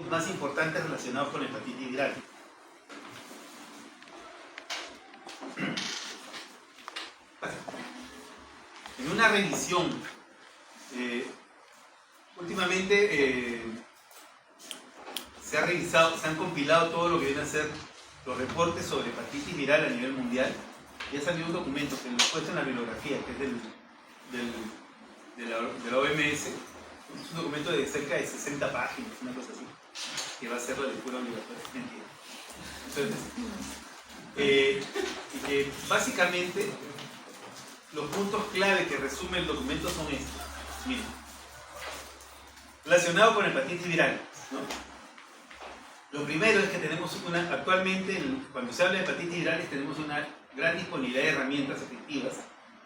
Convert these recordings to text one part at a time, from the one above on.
más importantes relacionados con la hepatitis viral. En una revisión, últimamente se ha revisado, se han compilado todo lo que viene a ser los reportes sobre hepatitis viral a nivel mundial, y ha salido un documento que lo he puesto en la bibliografía, que es de la OMS. Es un documento de cerca de 60 páginas, una cosa así, que va a ser la lectura obligatoria. Entonces, y que básicamente los puntos clave que resume el documento son estos. Miren, relacionado con hepatitis viral, ¿no? Lo primero es que tenemos actualmente, cuando se habla de hepatitis virales, tenemos una gran disponibilidad de herramientas efectivas,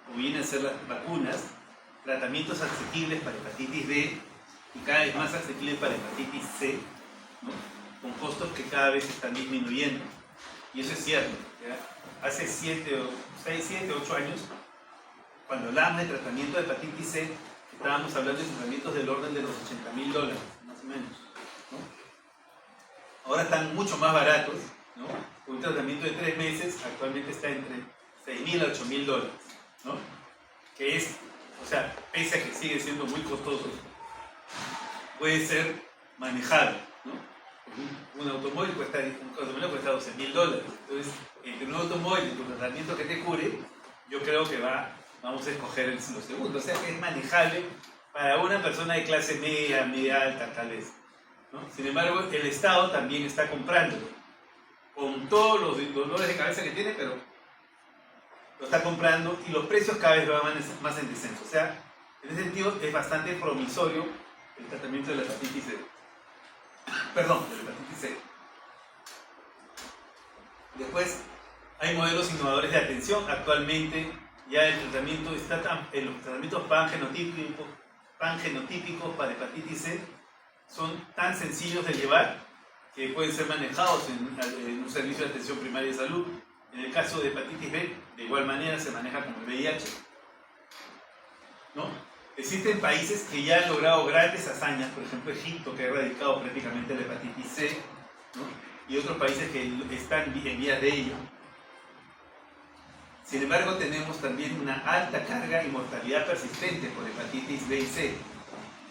como vienen a ser las vacunas, tratamientos asequibles para hepatitis B y cada vez más asequibles para hepatitis C, ¿no? Con costos que cada vez están disminuyendo. Y eso es cierto, ¿ya? Hace 7 o 8 años, cuando hablábamos de tratamiento de hepatitis C, estábamos hablando de tratamientos del orden de los $80.000, más o menos, ¿no? Ahora están mucho más baratos, ¿no? Un tratamiento de 3 meses actualmente está entre $6.000 a $8.000, ¿no? Que es, o sea, pese a que sigue siendo muy costoso, puede ser manejable, ¿no? Un automóvil cuesta $12.000. Entonces, entre un automóvil y tu tratamiento que te cure, yo creo que vamos a escoger lo segundo. O sea, que es manejable para una persona de clase media, media alta, tal vez, ¿no? Sin embargo, el Estado también está comprándolo, con todos los dolores de cabeza que tiene, pero lo está comprando y los precios cada vez van más en descenso. O sea, en ese sentido es bastante promisorio el tratamiento de la hepatitis C. Perdón, de la hepatitis C. Después, hay modelos innovadores de atención. Actualmente ya el tratamiento en los tratamientos pangenotípicos para hepatitis C son tan sencillos de llevar que pueden ser manejados en un servicio de atención primaria de salud. En el caso de hepatitis B, de igual manera se maneja como el VIH, ¿no? Existen países que ya han logrado grandes hazañas, por ejemplo Egipto, que ha erradicado prácticamente la hepatitis C, ¿no? Y otros países que están en vías de ello. Sin embargo, tenemos también una alta carga y mortalidad persistente por hepatitis B y C,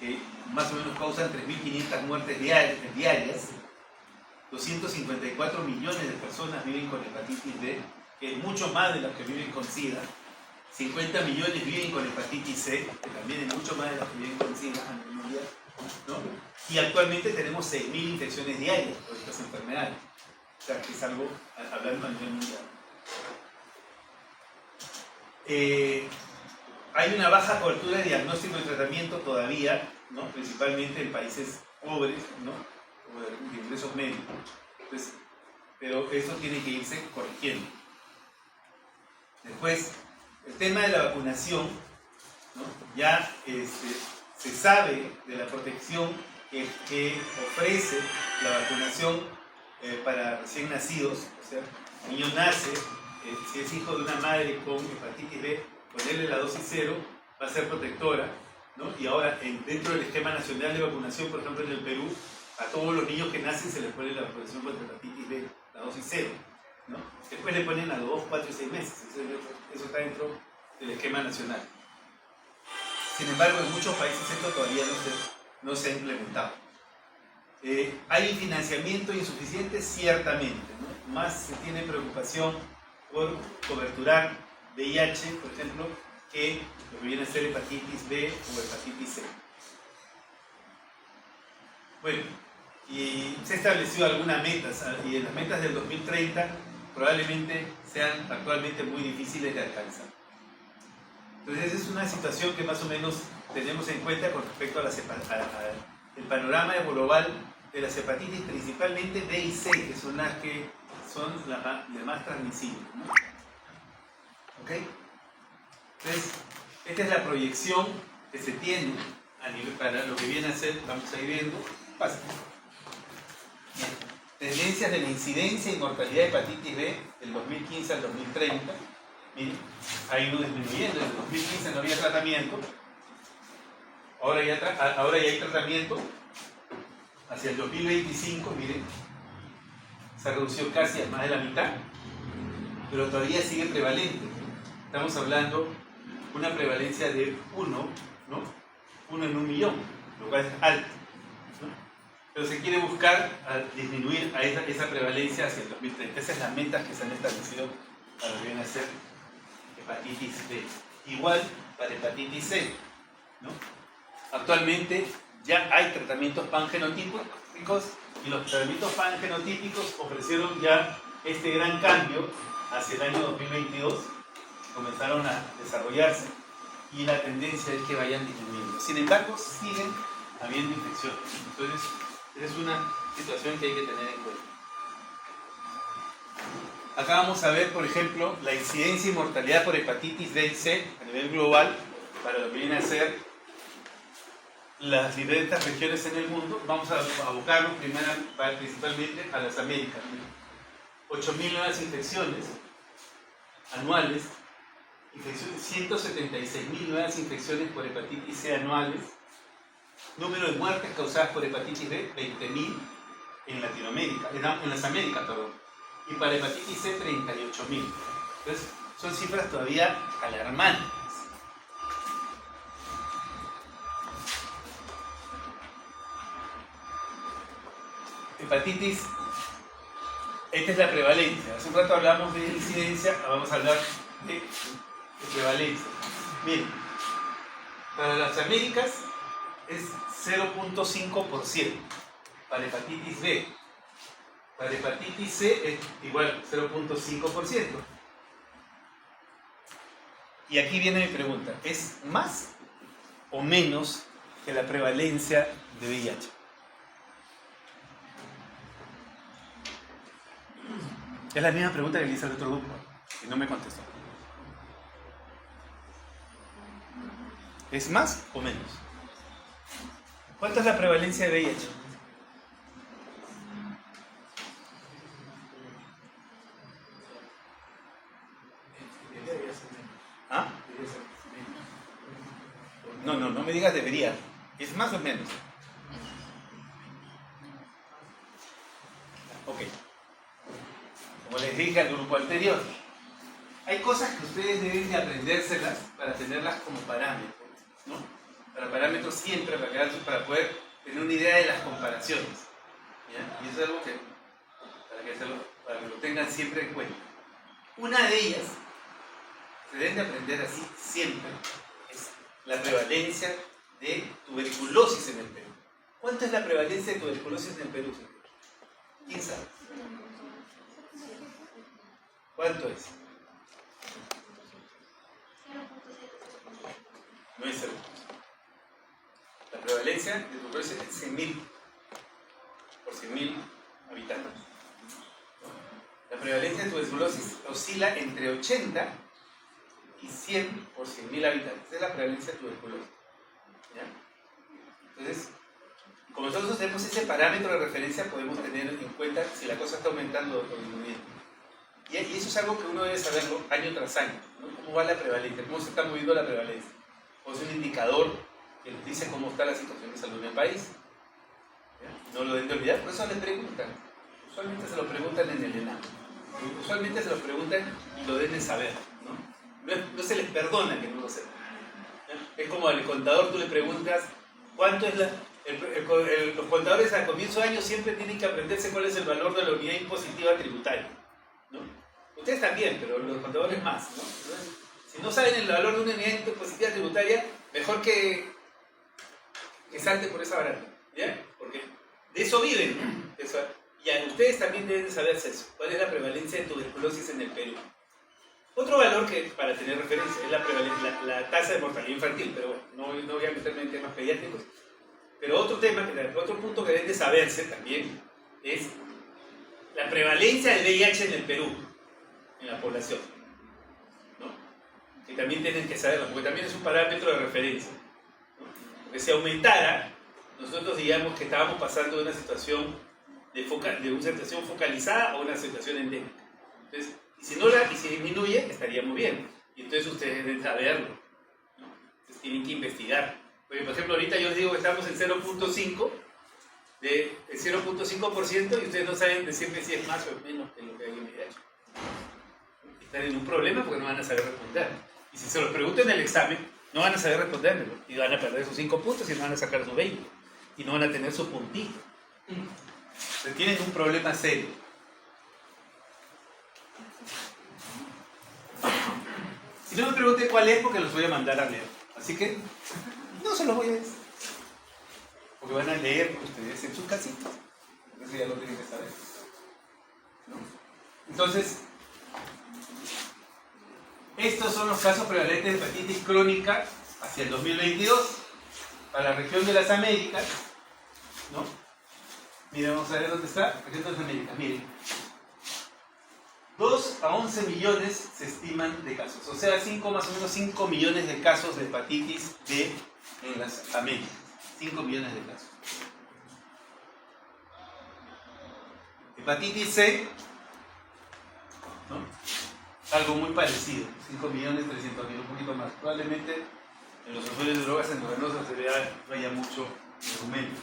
que más o menos causan 3.500 muertes diarias. 254 millones de personas viven con hepatitis B, que es mucho más de las que viven con SIDA. 50 millones viven con hepatitis C, que también es mucho más de las que viven con SIDA a nivel mundial, ¿no? Y actualmente tenemos 6.000 infecciones diarias por estas enfermedades. O sea, que es algo hablando a nivel mundial. Hay una baja cobertura de diagnóstico y tratamiento todavía, ¿no? Principalmente en países pobres, ¿no? O de ingresos medios. Entonces, pero eso tiene que irse corrigiendo. Después, el tema de la vacunación, ¿no? Ya se sabe de la protección que ofrece la vacunación para recién nacidos. O sea, el niño nace, si es hijo de una madre con hepatitis B, ponerle la dosis 0 va a ser protectora, ¿no? Y ahora, dentro del esquema nacional de vacunación, por ejemplo en el Perú, a todos los niños que nacen se les pone la protección contra hepatitis B, la dosis 0, ¿no? Después le ponen a los 2, 4 y 6 meses. Eso está dentro del esquema nacional. Sin embargo, en muchos países esto todavía no se ha implementado. ¿Hay financiamiento insuficiente? Ciertamente, ¿no? Más se tiene preocupación por coberturar VIH, por ejemplo, que lo que viene a ser hepatitis B o hepatitis C. Bueno, y se ha establecido algunas metas, y en las metas del 2030 probablemente sean actualmente muy difíciles de alcanzar. Entonces esa es una situación que más o menos tenemos en cuenta con respecto al panorama global de las hepatitis, principalmente B y C, que son las más transmisibles, ¿no? ¿Ok? Entonces, esta es la proyección que se tiene a nivel, para lo que viene a ser, vamos a ir viendo. Pasa. Tendencias de la incidencia y mortalidad de hepatitis B del 2015 al 2030. Miren, ha ido disminuyendo. En el 2015 no había tratamiento. Ahora ya hay tratamiento. hacia el 2025, miren, se ha reducido casi a más de la mitad, pero todavía sigue prevalente. Estamos hablando de una prevalencia de 1, ¿no? 1 en 1.000.000, lo cual es alto, ¿no? Pero se quiere buscar disminuir a esa prevalencia hacia el 2030. Esas son las metas que se han establecido para lo que viene a ser hepatitis B. Igual para hepatitis C, ¿no? Actualmente ya hay tratamientos pangenotípicos y los tratamientos pangenotípicos ofrecieron ya este gran cambio hacia el año 2022, comenzaron a desarrollarse y la tendencia es que vayan disminuyendo. Sin embargo, siguen habiendo infecciones. Entonces, esa es una situación que hay que tener en cuenta. Acá vamos a ver, por ejemplo, la incidencia y mortalidad por hepatitis B y C a nivel global para lo que viene a ser las diferentes regiones en el mundo. Vamos a abocarnos principalmente a las Américas. 8.000 nuevas infecciones anuales, 176.000 nuevas infecciones por hepatitis C anuales, número de muertes causadas por hepatitis B, 20.000 en Latinoamérica, en las Américas, perdón, y para hepatitis C, 38.000. Entonces, son cifras todavía alarmantes. Hepatitis, esta es la prevalencia. Hace un rato hablamos de incidencia, vamos a hablar de prevalencia. Miren, para las Américas es 0.5% para hepatitis B. Para hepatitis C es igual 0.5%. Y aquí viene mi pregunta, ¿es más o menos que la prevalencia de VIH? Es la misma pregunta que le hice al otro grupo y no me contestó. ¿Es más o menos? ¿Cuánto es la prevalencia de VIH? ¿Ah? No me digas debería. ¿Es más o menos? Ok. Como les dije al grupo anterior, hay cosas que ustedes deben de aprendérselas para tenerlas como parámetros, ¿no? Para parámetros siempre, para poder tener una idea de las comparaciones, ¿ya? Y eso es algo que, para que lo tengan siempre en cuenta. Una de ellas, se deben de aprender así siempre, es la prevalencia de tuberculosis en el Perú. ¿Cuánto es la prevalencia de tuberculosis en el Perú? ¿Quién sabe? ¿Cuánto es? No es 0. La prevalencia de tuberculosis es 100.000 por 100.000 habitantes. La prevalencia de tuberculosis oscila entre 80 y 100 por 100.000 habitantes. Esa es la prevalencia de tuberculosis. ¿Ya? Entonces, como nosotros tenemos ese parámetro de referencia, podemos tener en cuenta si la cosa está aumentando o disminuyendo. Y eso es algo que uno debe saberlo año tras año, ¿no? ¿Cómo va la prevalencia? ¿Cómo se está moviendo la prevalencia? O es un indicador que nos dice cómo está la situación de salud en el país. ¿Ya? No lo deben de olvidar, por eso les preguntan. Usualmente se lo preguntan en el ENAM. Usualmente se lo preguntan y lo deben saber, ¿no? No se les perdona que no lo sepan. ¿Ya? Es como al contador tú le preguntas cuánto es los contadores al comienzo de año siempre tienen que aprenderse cuál es el valor de la unidad impositiva tributaria, ¿no? Ustedes también, pero los contadores más, ¿no? Entonces, si no saben el valor de una unidad impositiva tributaria, mejor que salte por esa barata, ¿ya? Porque de eso viven. Y ustedes también deben de saberse eso. ¿Cuál es la prevalencia de tuberculosis en el Perú? Otro valor que para tener referencia es la tasa de mortalidad infantil, pero bueno, no voy a meterme en temas pediátricos. Pero otro punto que deben de saberse también es la prevalencia del VIH en el Perú, en la población, ¿no? Que también tienen que saberlo, porque también es un parámetro de referencia, ¿no? Porque si aumentara, nosotros diríamos que estábamos pasando de una situación de una situación focalizada a una situación endémica. Entonces, si disminuye, estaríamos bien. Y entonces ustedes deben saberlo, ¿no? Entonces tienen que investigar. Porque, por ejemplo, ahorita yo les digo que estamos en 0.5 del 0.5% y ustedes no saben decirme si es más o menos que lo que hay en mi derecho. Están en un problema porque no van a saber responder. Y si se los pregunto en el examen, no van a saber respondérmelo. Y van a perder sus 5 puntos y no van a sacar sus 20. Y no van a tener su puntito. Entonces tienen un problema serio. Si no me pregunten cuál es, porque los voy a mandar a leer. Así que no se los voy a decir. Porque van a leer ustedes en sus casitas. Eso ya lo tienen que saber. ¿No? Entonces, estos son los casos prevalentes de hepatitis crónica hacia el 2022 para la región de las Américas. ¿No? Miren, vamos a ver dónde está. Región de las Américas. Miren. 2 a 11 millones se estiman de casos. O sea, más o menos 5 millones de casos de hepatitis B en las Américas. 5 millones de casos. Hepatitis C, ¿no? Algo muy parecido, 5.300.000, un poquito más. Probablemente en los usuarios de drogas endogenosas se vea, no haya mucho argumento.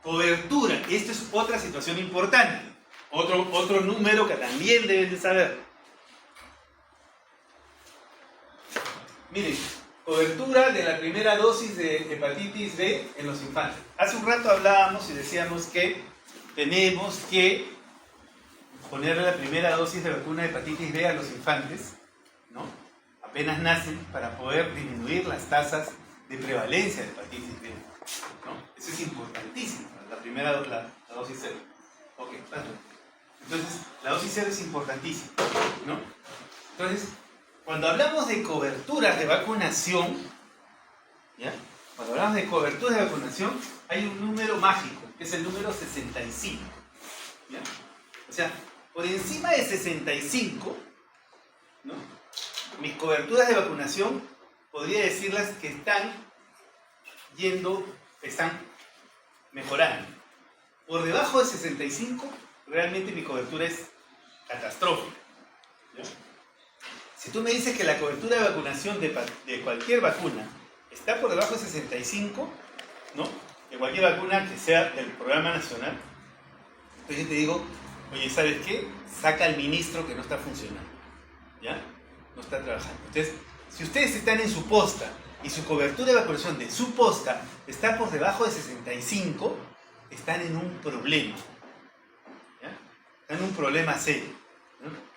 Cobertura, esta es otra situación importante. Otro número que también deben de saber. Miren, cobertura de la primera dosis de hepatitis B en los infantes. Hace un rato hablábamos y decíamos que tenemos que ponerle la primera dosis de vacuna de hepatitis B a los infantes, ¿no? Apenas nacen, para poder disminuir las tasas de prevalencia de hepatitis B, ¿no? Eso es importantísimo, la primera la dosis cero. Ok, entonces la dosis cero es importantísima, ¿no? Entonces, cuando hablamos de coberturas de vacunación, ¿ya? Cuando hablamos de coberturas de vacunación, hay un número mágico, que es el número 65. ¿Ya? O sea, por encima de 65, ¿no? Mis coberturas de vacunación, podría decirlas que están mejorando. Por debajo de 65, realmente mi cobertura es catastrófica. ¿Ya? Si tú me dices que la cobertura de vacunación de cualquier vacuna está por debajo de 65, ¿no? De cualquier vacuna que sea del programa nacional, entonces yo te digo, oye, ¿sabes qué? Saca al ministro que no está funcionando, ¿ya? No está trabajando. Entonces, si ustedes están en su posta y su cobertura de vacunación de su posta está por debajo de 65, están en un problema, ¿ya? Están en un problema serio, ¿no?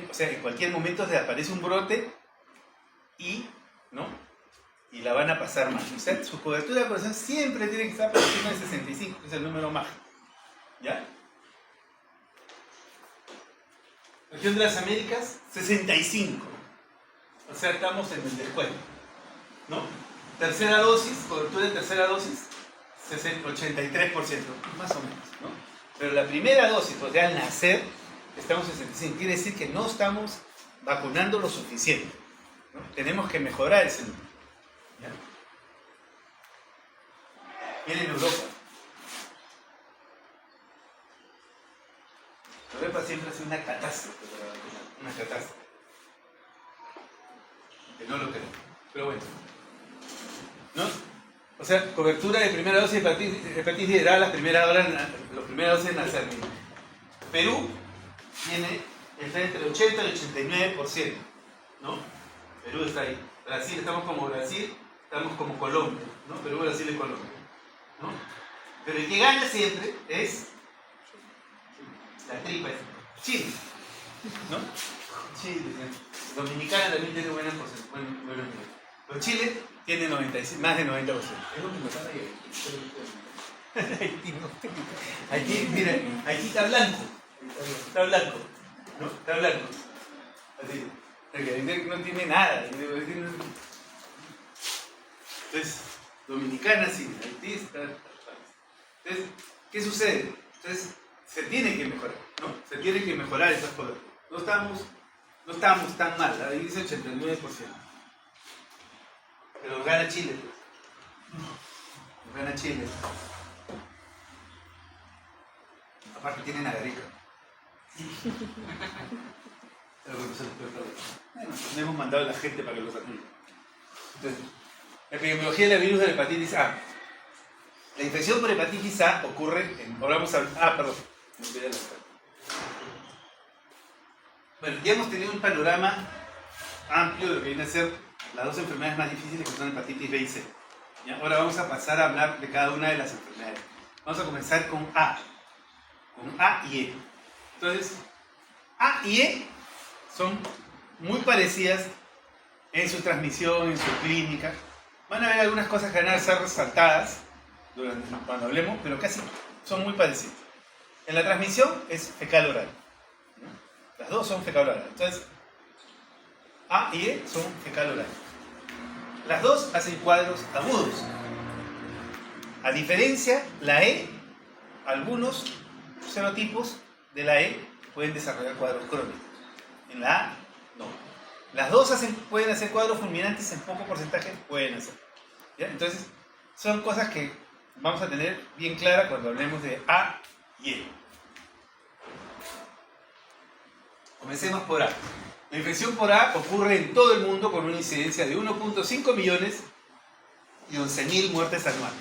O sea, en cualquier momento se aparece un brote y, ¿no? Y la van a pasar mal. O sea, su cobertura de vacunación siempre tiene que estar por encima de 65, que es el número mágico. ¿Ya? Región de las Américas, 65. O sea, estamos en el descuento, ¿no? Tercera dosis, cobertura de tercera dosis, 83%, más o menos, ¿no? Pero la primera dosis, o sea, al nacer, estamos en 65. Quiere decir que no estamos vacunando lo suficiente, ¿no? Tenemos que mejorar ese número. ¿Ya? Miren Europa. Europa siempre hace una catástrofe para vacunar, una catástrofe. Que no lo creo. Pero bueno. ¿No? O sea, cobertura de primera dosis de hepatitis era las primeras dosis de nacer. Perú está entre el 80 y el 89%, ¿no? Perú está ahí. Brasil, estamos como Brasil, estamos como Colombia, ¿no? Perú, Brasil y Colombia, ¿no? Pero el que gana siempre es la tripa, es Chile, ¿no? Chile, Dominicana también tiene buenos niveles. Pero Chile tiene más de 90%. Es lo que nos pasa Haití, mira, Haití está blanco. Está blanco, ¿no? Está blanco. Así. No tiene nada. Entonces, Dominicana sí, Haití está. Entonces, ¿qué sucede? Entonces, se tiene que mejorar, ¿no? Se tiene que mejorar esas cosas. No estamos tan mal, ahí dice 89%. Pero gana Chile. Gana Chile. Aparte tienen a Gareca. Bueno, no hemos mandado a la gente para que los acude. Entonces, Epidemiología del virus de la hepatitis A. La infección por hepatitis A ocurre en... Ahora vamos a... perdón. Me olvidé la parte. Bueno, ya hemos tenido un panorama amplio de lo que viene a ser las dos enfermedades más difíciles, que son hepatitis B y C. ¿Ya? Ahora vamos a pasar a hablar de cada una de las enfermedades. Vamos a comenzar con A y E. Entonces, A y E son muy parecidas en su transmisión, en su clínica. Van a haber algunas cosas que van a ser resaltadas cuando hablemos, pero casi son muy parecidas. En la transmisión es fecal oral. Las dos son fecal oral. Entonces, A y E son fecal oral. Las dos hacen cuadros agudos. A diferencia, la E, algunos serotipos de la E pueden desarrollar cuadros crónicos. En la A, no. Las dos pueden hacer cuadros fulminantes, en poco porcentaje pueden hacer. ¿Ya? Entonces, son cosas que vamos a tener bien claras cuando hablemos de A y E. Comencemos por A. La infección por A ocurre en todo el mundo con una incidencia de 1.5 millones y 11.000 muertes anuales.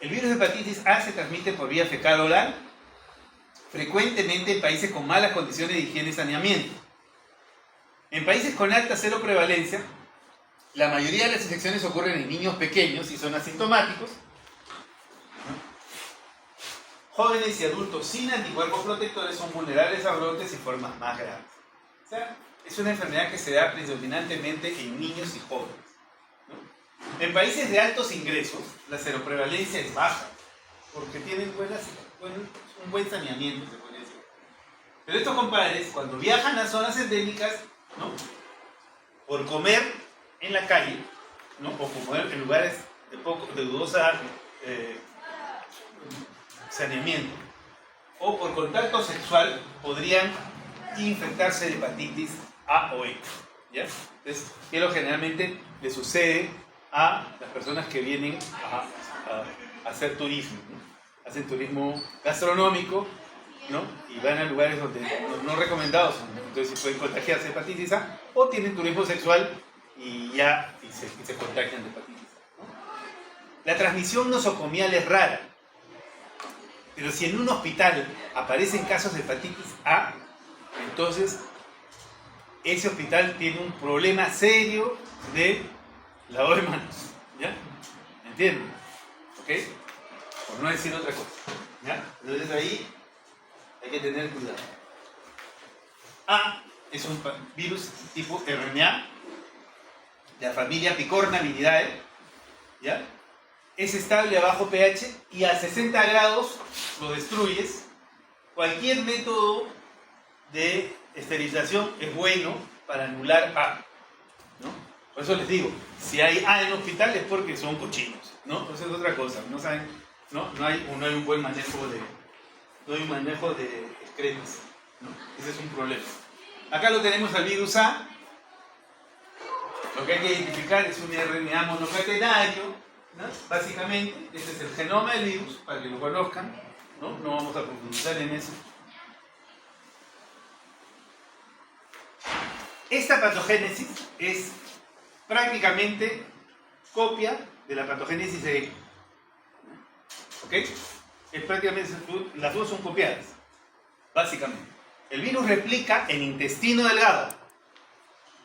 El virus de hepatitis A se transmite por vía fecal oral, frecuentemente en países con malas condiciones de higiene y saneamiento. En países con alta seroprevalencia, la mayoría de las infecciones ocurren en niños pequeños y son asintomáticos, jóvenes y adultos sin anticuerpos protectores son vulnerables a brotes y formas más graves. O sea, es una enfermedad que se da predominantemente en niños y jóvenes. En países de altos ingresos, la seroprevalencia es baja, porque tienen un buen saneamiento, se puede decir. Pero estos compadres, cuando viajan a zonas endémicas, ¿no?, por comer en la calle, ¿no?, o comer en lugares de dudosa saneamiento, o por contacto sexual, podrían infectarse de hepatitis A o E. ¿Ya? Entonces, ¿qué es lo que generalmente le sucede a las personas que vienen a hacer turismo? ¿No? Hacen turismo gastronómico, ¿no?, y van a lugares donde no recomendados, ¿no? Entonces pueden contagiarse de hepatitis A, o tienen turismo sexual y se contagian de hepatitis A, ¿no? La transmisión nosocomial es rara, pero si en un hospital aparecen casos de hepatitis A, entonces ese hospital tiene un problema serio de lavado de manos. ¿Ya? ¿Me entienden? ¿Ok? Por no decir otra cosa. ¿Ya? Entonces ahí hay que tener cuidado. A es un virus tipo RNA de la familia Picornaviridae. ¿Ya? Es estable a bajo pH y a 60 grados lo destruyes. Cualquier método de esterilización es bueno para anular A, ¿no? Por eso les digo, si hay A en el hospital es porque son cochinos, ¿no? Entonces es otra cosa, no saben, no hay un buen manejo de excretas, ¿no? Ese es un problema. Acá lo tenemos al virus A. Lo que hay que identificar es un RNA monocatenario, ¿no? Básicamente, este es el genoma del virus, para que lo conozcan, ¿no? No vamos a profundizar en eso. Esta patogénesis es prácticamente copia de la patogénesis de E. ¿Ok? Es prácticamente, las dos son copiadas, básicamente. El virus replica en intestino delgado,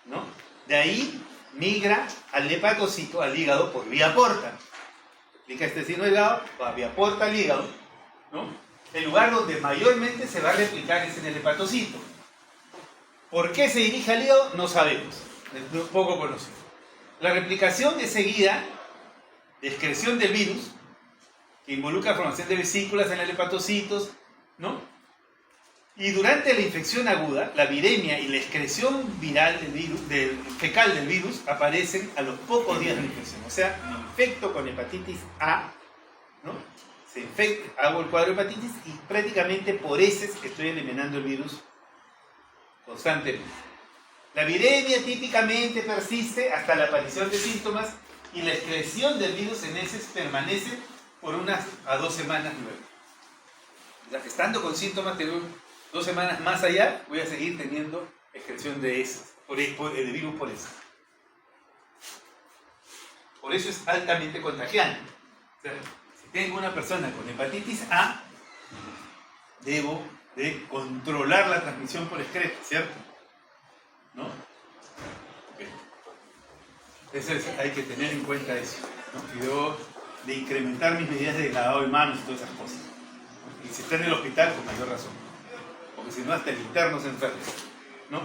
¿no? De ahí migra al hepatocito, al hígado, por vía porta. Replica el intestino delgado, por vía porta al hígado, ¿no? El lugar donde mayormente se va a replicar es en el hepatocito. ¿Por qué se dirige al hígado? No sabemos, es poco conocido. La replicación es seguida de excreción del virus, que involucra formación de vesículas en los hepatocitos, ¿no? Y durante la infección aguda, la viremia y la excreción viral fecal del virus aparecen a los pocos días de la infección. O sea, me infecto con hepatitis A, ¿no? Se infecta, hago el cuadro de hepatitis y prácticamente por heces estoy eliminando el virus constantemente. La viremia típicamente persiste hasta la aparición de síntomas y la excreción del virus en heces permanece por unas a 2 semanas luego. O sea, estando con síntomas, tengo 2 semanas más allá, voy a seguir teniendo excreción de heces, de virus por heces. Por eso es altamente contagiante. O sea, si tengo una persona con hepatitis A, debo de controlar la transmisión por excreto, ¿cierto? ¿No? Okay. Entonces hay que tener en cuenta eso, ¿no? Y debo de incrementar mis medidas de lavado de manos y todas esas cosas. Y si está en el hospital, con mayor razón. Porque si no, hasta el interno se enferma, ¿no?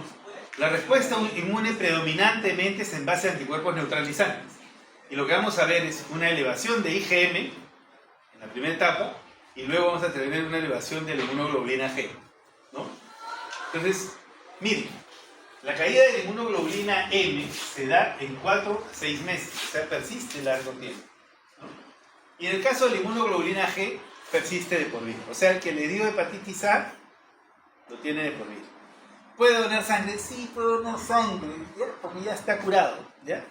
La respuesta inmune predominantemente es en base a anticuerpos neutralizantes. Y lo que vamos a ver es una elevación de IgM en la primera etapa, y luego vamos a tener una elevación de la inmunoglobulina G, ¿no? Entonces, miren, la caída de la inmunoglobulina M se da en 4 a 6 meses, o sea, persiste largo tiempo, ¿no? Y en el caso de la inmunoglobulina G, persiste de por vida. O sea, el que le dio hepatitis A, lo tiene de por vida. ¿Puede donar sangre? Sí, puede donar sangre, ¿ya? Porque ya está curado, ¿ya?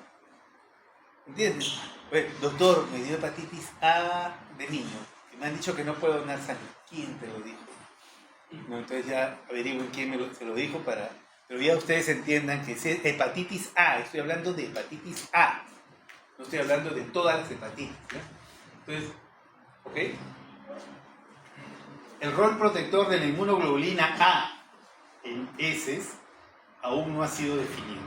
¿Entiendes? Oye, doctor, me dio hepatitis A de niño y me han dicho que no puedo donar sangre. ¿Quién te lo dijo? No, entonces ya averigüen quién se lo dijo para... Pero ya ustedes entiendan que es hepatitis A, estoy hablando de hepatitis A. No estoy hablando de todas las hepatitis, ¿ya? Entonces, ¿ok? El rol protector de la inmunoglobulina A en heces aún no ha sido definido.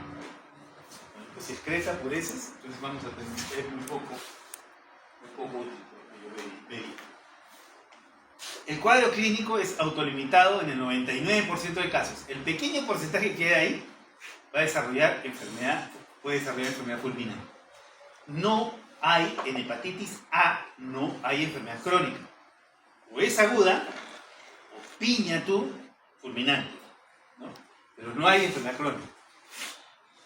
Si excreta por heces, entonces vamos a tener, es un poco útil, porque yo vería. El cuadro clínico es autolimitado en el 99% de casos. El pequeño porcentaje que queda ahí va a desarrollar enfermedad, puede desarrollar enfermedad fulminante. No hay, en hepatitis A, no hay enfermedad crónica. O es aguda, o piña tú, fulminante, ¿no? Pero no hay enfermedad crónica.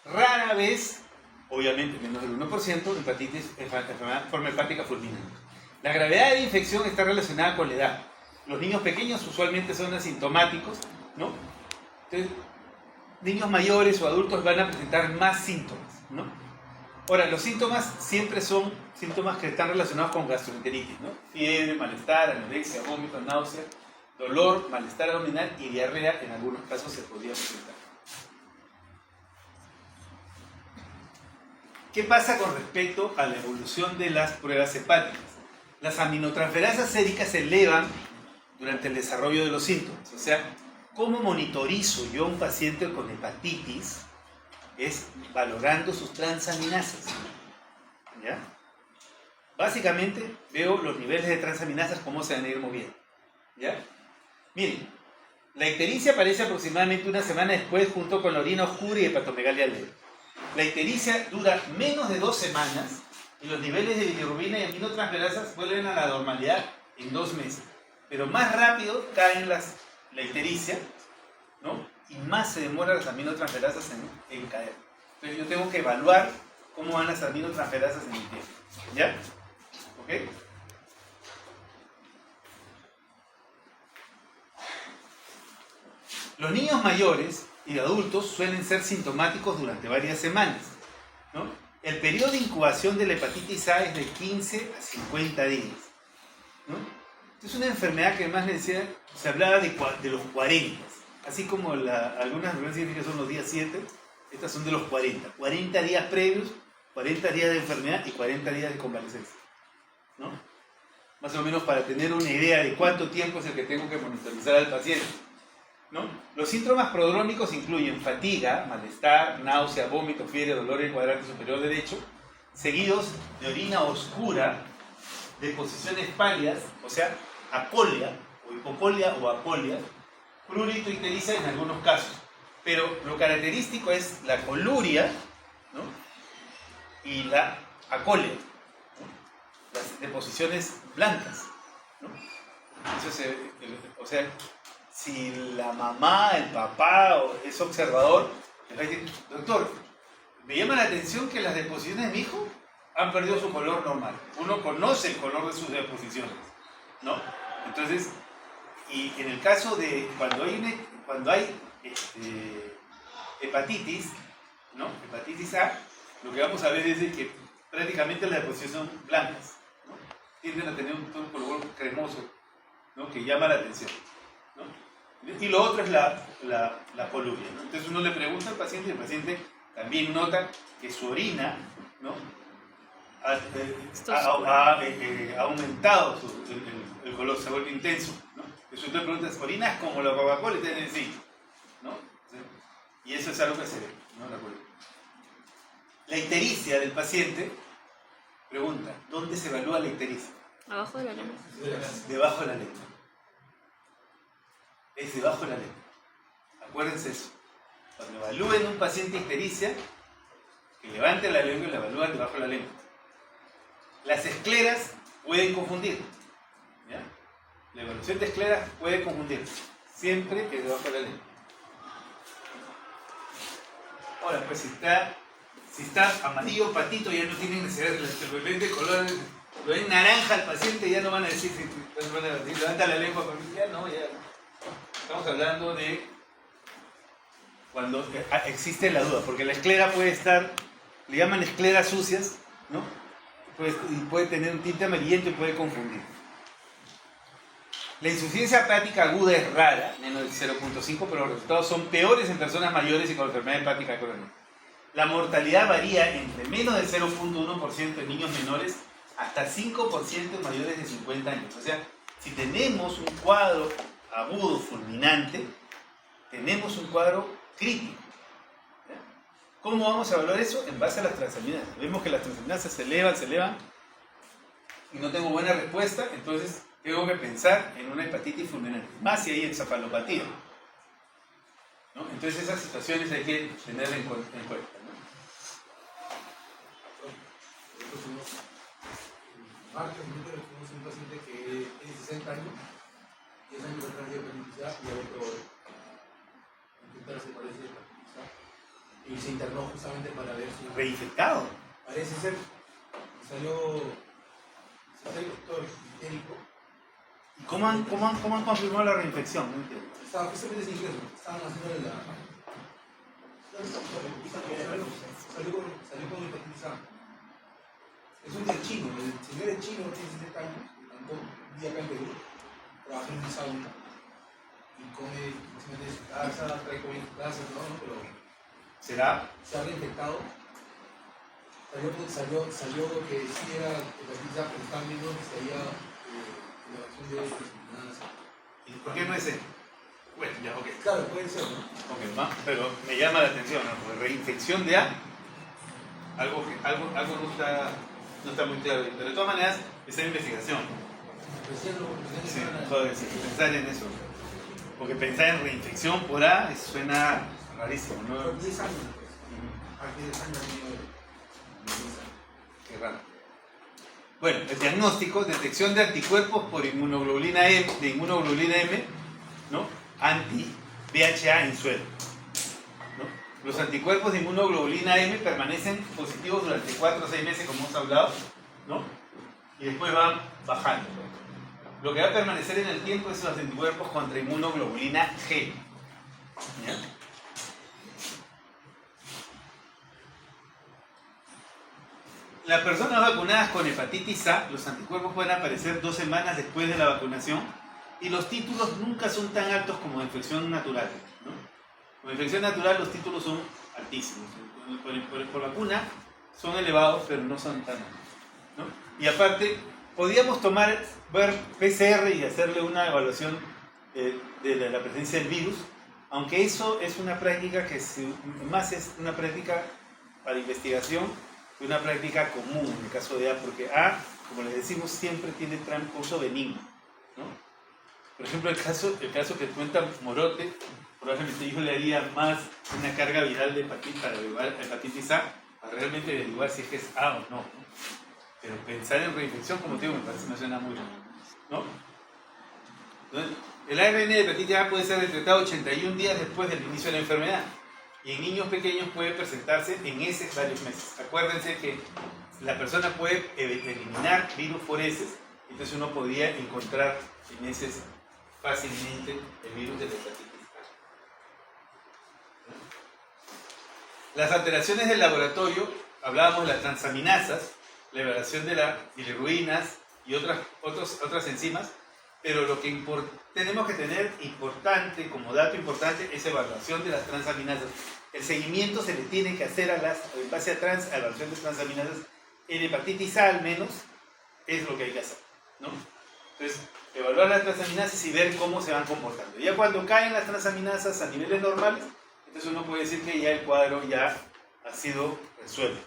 Rara vez, obviamente menos del 1%, hepatitis, enfermedad forma hepática fulminante. La gravedad de la infección está relacionada con la edad. Los niños pequeños usualmente son asintomáticos, ¿no? Entonces, niños mayores o adultos van a presentar más síntomas, ¿no? Ahora, los síntomas siempre son síntomas que están relacionados con gastroenteritis, ¿no? Fiebre, malestar, anorexia, vómito, náusea, dolor, malestar abdominal y diarrea en algunos casos se podría presentar. ¿Qué pasa con respecto a la evolución de las pruebas hepáticas? Las aminotransferasas séricas se elevan durante el desarrollo de los síntomas. O sea, ¿cómo monitorizo yo a un paciente con hepatitis? Es valorando sus transaminasas, ¿ya? Básicamente veo los niveles de transaminasas, cómo se van a ir moviendo, ¿ya? Miren, la ictericia aparece aproximadamente una semana después junto con la orina oscura y hepatomegalia leve. La ictericia dura menos de 2 semanas y los niveles de bilirrubina y aminotransferasas vuelven a la normalidad en 2 meses. Pero más rápido caen la ictericia, ¿no? Y más se demoran las aminotransferasas en caer. Entonces yo tengo que evaluar cómo van las aminotransferasas en mi tiempo, ¿ya? ¿Ok? Los niños mayores y adultos suelen ser sintomáticos durante varias semanas, ¿no? El periodo de incubación de la hepatitis A es de 15 a 50 días, ¿no? Es una enfermedad que además se hablaba de los 40, así como algunas enfermedades científicas son los días 7, estas son de los 40. 40 días previos, 40 días de enfermedad y 40 días de convalecencia, ¿no? Más o menos para tener una idea de cuánto tiempo es el que tengo que monitorizar al paciente, ¿no? Los síntomas prodrómicos incluyen fatiga, malestar, náusea, vómito, fiebre, dolor en el cuadrante superior derecho, seguidos de orina oscura, de posiciones pálidas, o sea, apolia, o hipopolia o apolia, prurito y ictericia en algunos casos. Pero lo característico es la coluria, ¿no? Y la acolia, ¿no? Las deposiciones blancas, ¿no? Eso o sea, si la mamá, el papá es observador, le va a decir, doctor, me llama la atención que las deposiciones de mi hijo han perdido su color normal. Uno conoce el color de sus deposiciones, ¿no? Entonces, y en el caso de cuando hay hepatitis, ¿no? Hepatitis A, lo que vamos a ver es de que prácticamente las deposiciones son blancas, ¿no? Tienden a tener un color cremoso, ¿no? Que llama la atención, ¿no? Y lo otro es la coluria, ¿no? Entonces uno le pregunta al paciente y el paciente también nota que su orina, ¿no? ha aumentado el color, se vuelve intenso, ¿no? Si usted pregunta, ¿orinas como la Coca-Cola? Y te dicen sí, ¿no? ¿Sí? Y eso es algo que se ve, ¿no? La ictericia del paciente, pregunta, ¿dónde se evalúa la ictericia? Abajo de la lengua. Debajo de la lengua. Es debajo de la lengua. Acuérdense eso. Cuando evalúen un paciente ictericia, que levante la lengua y la evalúan debajo de la lengua. Las escleras pueden confundir. ¿Ya? La evaluación de escleras puede confundir. Siempre que debajo de la lengua. Ahora, pues si está amarillo patito, ya no tienen necesidad de repente color, lo ven naranja al paciente, ya no van a decir si levanta la lengua conmigo, ya no, ya. Estamos hablando de cuando existe la duda, porque la esclera puede estar, le llaman escleras sucias, ¿no? Puede tener un tinte amarillento y puede confundir. La insuficiencia hepática aguda es rara, menos del 0.5, pero los resultados son peores en personas mayores y con enfermedad hepática crónica. La mortalidad varía entre menos del 0.1% en niños menores hasta 5% en mayores de 50 años. O sea, si tenemos un cuadro agudo fulminante, tenemos un cuadro crítico. ¿Ya? ¿Cómo vamos a evaluar eso? En base a las transaminasas. Vemos que las transaminasas se elevan y no tengo buena respuesta, entonces tengo que pensar en una hepatitis fulminante, más si hay encefalopatía, ¿no? Entonces esas situaciones hay que tenerlas en cuenta, ¿no? Martes, tenemos un paciente que tiene 60 años, 10 años de hepatitis A y al otro intentar se parece hepatitis A. Y se internó justamente para ver si... ¿Reinfectado? Parece ser. Salió el doctor médico. ¿Y cómo han confirmado la reinfección? No entiendo. Estaba justamente sin ingreso. Estaban haciendo la... Salió con hepatitis A. Es un del chino, el señor es chino, tiene 70 años, tanto día acá en Perú, trabaja en un sauna y come, se mete en su casa, trae comida en su casa, ¿no? Pero ¿Será? se ha reinfectado. Salió que sí era hepatitis A, pero estaban viendo que se había elevación de determinadas. ¿Y por qué no es él? Bueno, ya, ok. Claro, puede ser, ¿no? Ok, pero me llama la atención, ¿no? Porque reinfección de A, algo no está muy claro. Pero de todas maneras, está en investigación. Sí, joder, sí, pensar en eso. Porque pensar en reinfección por A suena rarísimo, ¿no? Por 10 años, pues. Aquí 10 años Qué raro. Bueno, el diagnóstico, detección de anticuerpos por inmunoglobulina M, ¿no? Anti-VHA en suelo, ¿no? Los anticuerpos de inmunoglobulina M permanecen positivos durante 4 o 6 meses, como hemos hablado, ¿no? Y después van bajando. Lo que va a permanecer en el tiempo son los anticuerpos contra inmunoglobulina G. ¿Ya? Las personas vacunadas con hepatitis A, los anticuerpos pueden aparecer 2 semanas después de la vacunación y los títulos nunca son tan altos como de infección natural, ¿no? Con infección natural los títulos son altísimos. Por vacuna son elevados, pero no son tan altos, ¿no? Y aparte, podríamos ver PCR y hacerle una evaluación de la presencia del virus, aunque eso es una práctica que más es una práctica para investigación que una práctica común en el caso de A, porque A, como les decimos, siempre tiene transcurso benigno, ¿no? Por ejemplo, el caso que cuenta Morote, probablemente yo le haría más una carga viral de hepatitis para averiguar hepatitis A, para realmente averiguar si es que es A o no, ¿no? Pero pensar en reinfección, como te digo, me parece me suena muy raro, ¿no? Entonces, el ARN de hepatitis A puede ser detectado 81 días después del inicio de la enfermedad y en niños pequeños puede presentarse en heces varios meses. Acuérdense que la persona puede eliminar virus por heces, entonces uno podría encontrar en heces fácilmente el virus de la hepatitis A. Las alteraciones del laboratorio, hablábamos de las transaminasas, la elevación de las bilirruinas y otras enzimas, pero lo que tenemos que tener importante, como dato importante, es evaluación de las transaminasas. El seguimiento se le tiene que hacer en base a evaluación de transaminasas en hepatitis A al menos es lo que hay que hacer, ¿no? Entonces, evaluar las transaminasas y ver cómo se van comportando. Ya cuando caen las transaminasas a niveles normales, entonces uno puede decir que ya el cuadro ya ha sido resuelto.